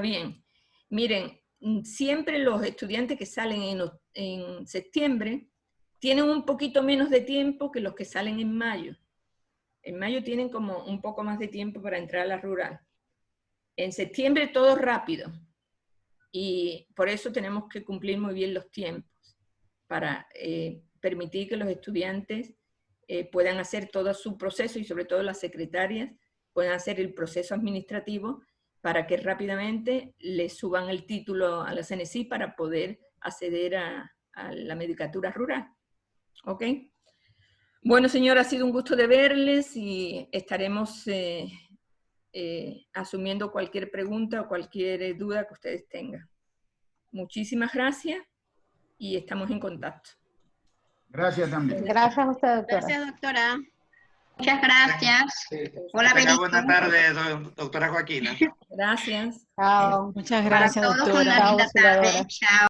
bien. Miren, siempre los estudiantes que salen en septiembre tienen un poquito menos de tiempo que los que salen en mayo. En mayo tienen como un poco más de tiempo para entrar a la rural. En septiembre todo rápido. Y por eso tenemos que cumplir muy bien los tiempos para permitir que los estudiantes puedan hacer todo su proceso y sobre todo las secretarias puedan hacer el proceso administrativo para que rápidamente les suban el título a la CNSI para poder acceder a la medicatura rural. ¿Ok? Bueno, señora, ha sido un gusto de verles y estaremos asumiendo cualquier pregunta o cualquier duda que ustedes tengan. Muchísimas gracias y estamos en contacto. Gracias también. Gracias a usted, doctora. Gracias, doctora. Muchas gracias. Hola, buenas tardes, doctora Joaquina. Gracias. Chao. Muchas gracias, Para todos, doctora. una linda tarde. Chao.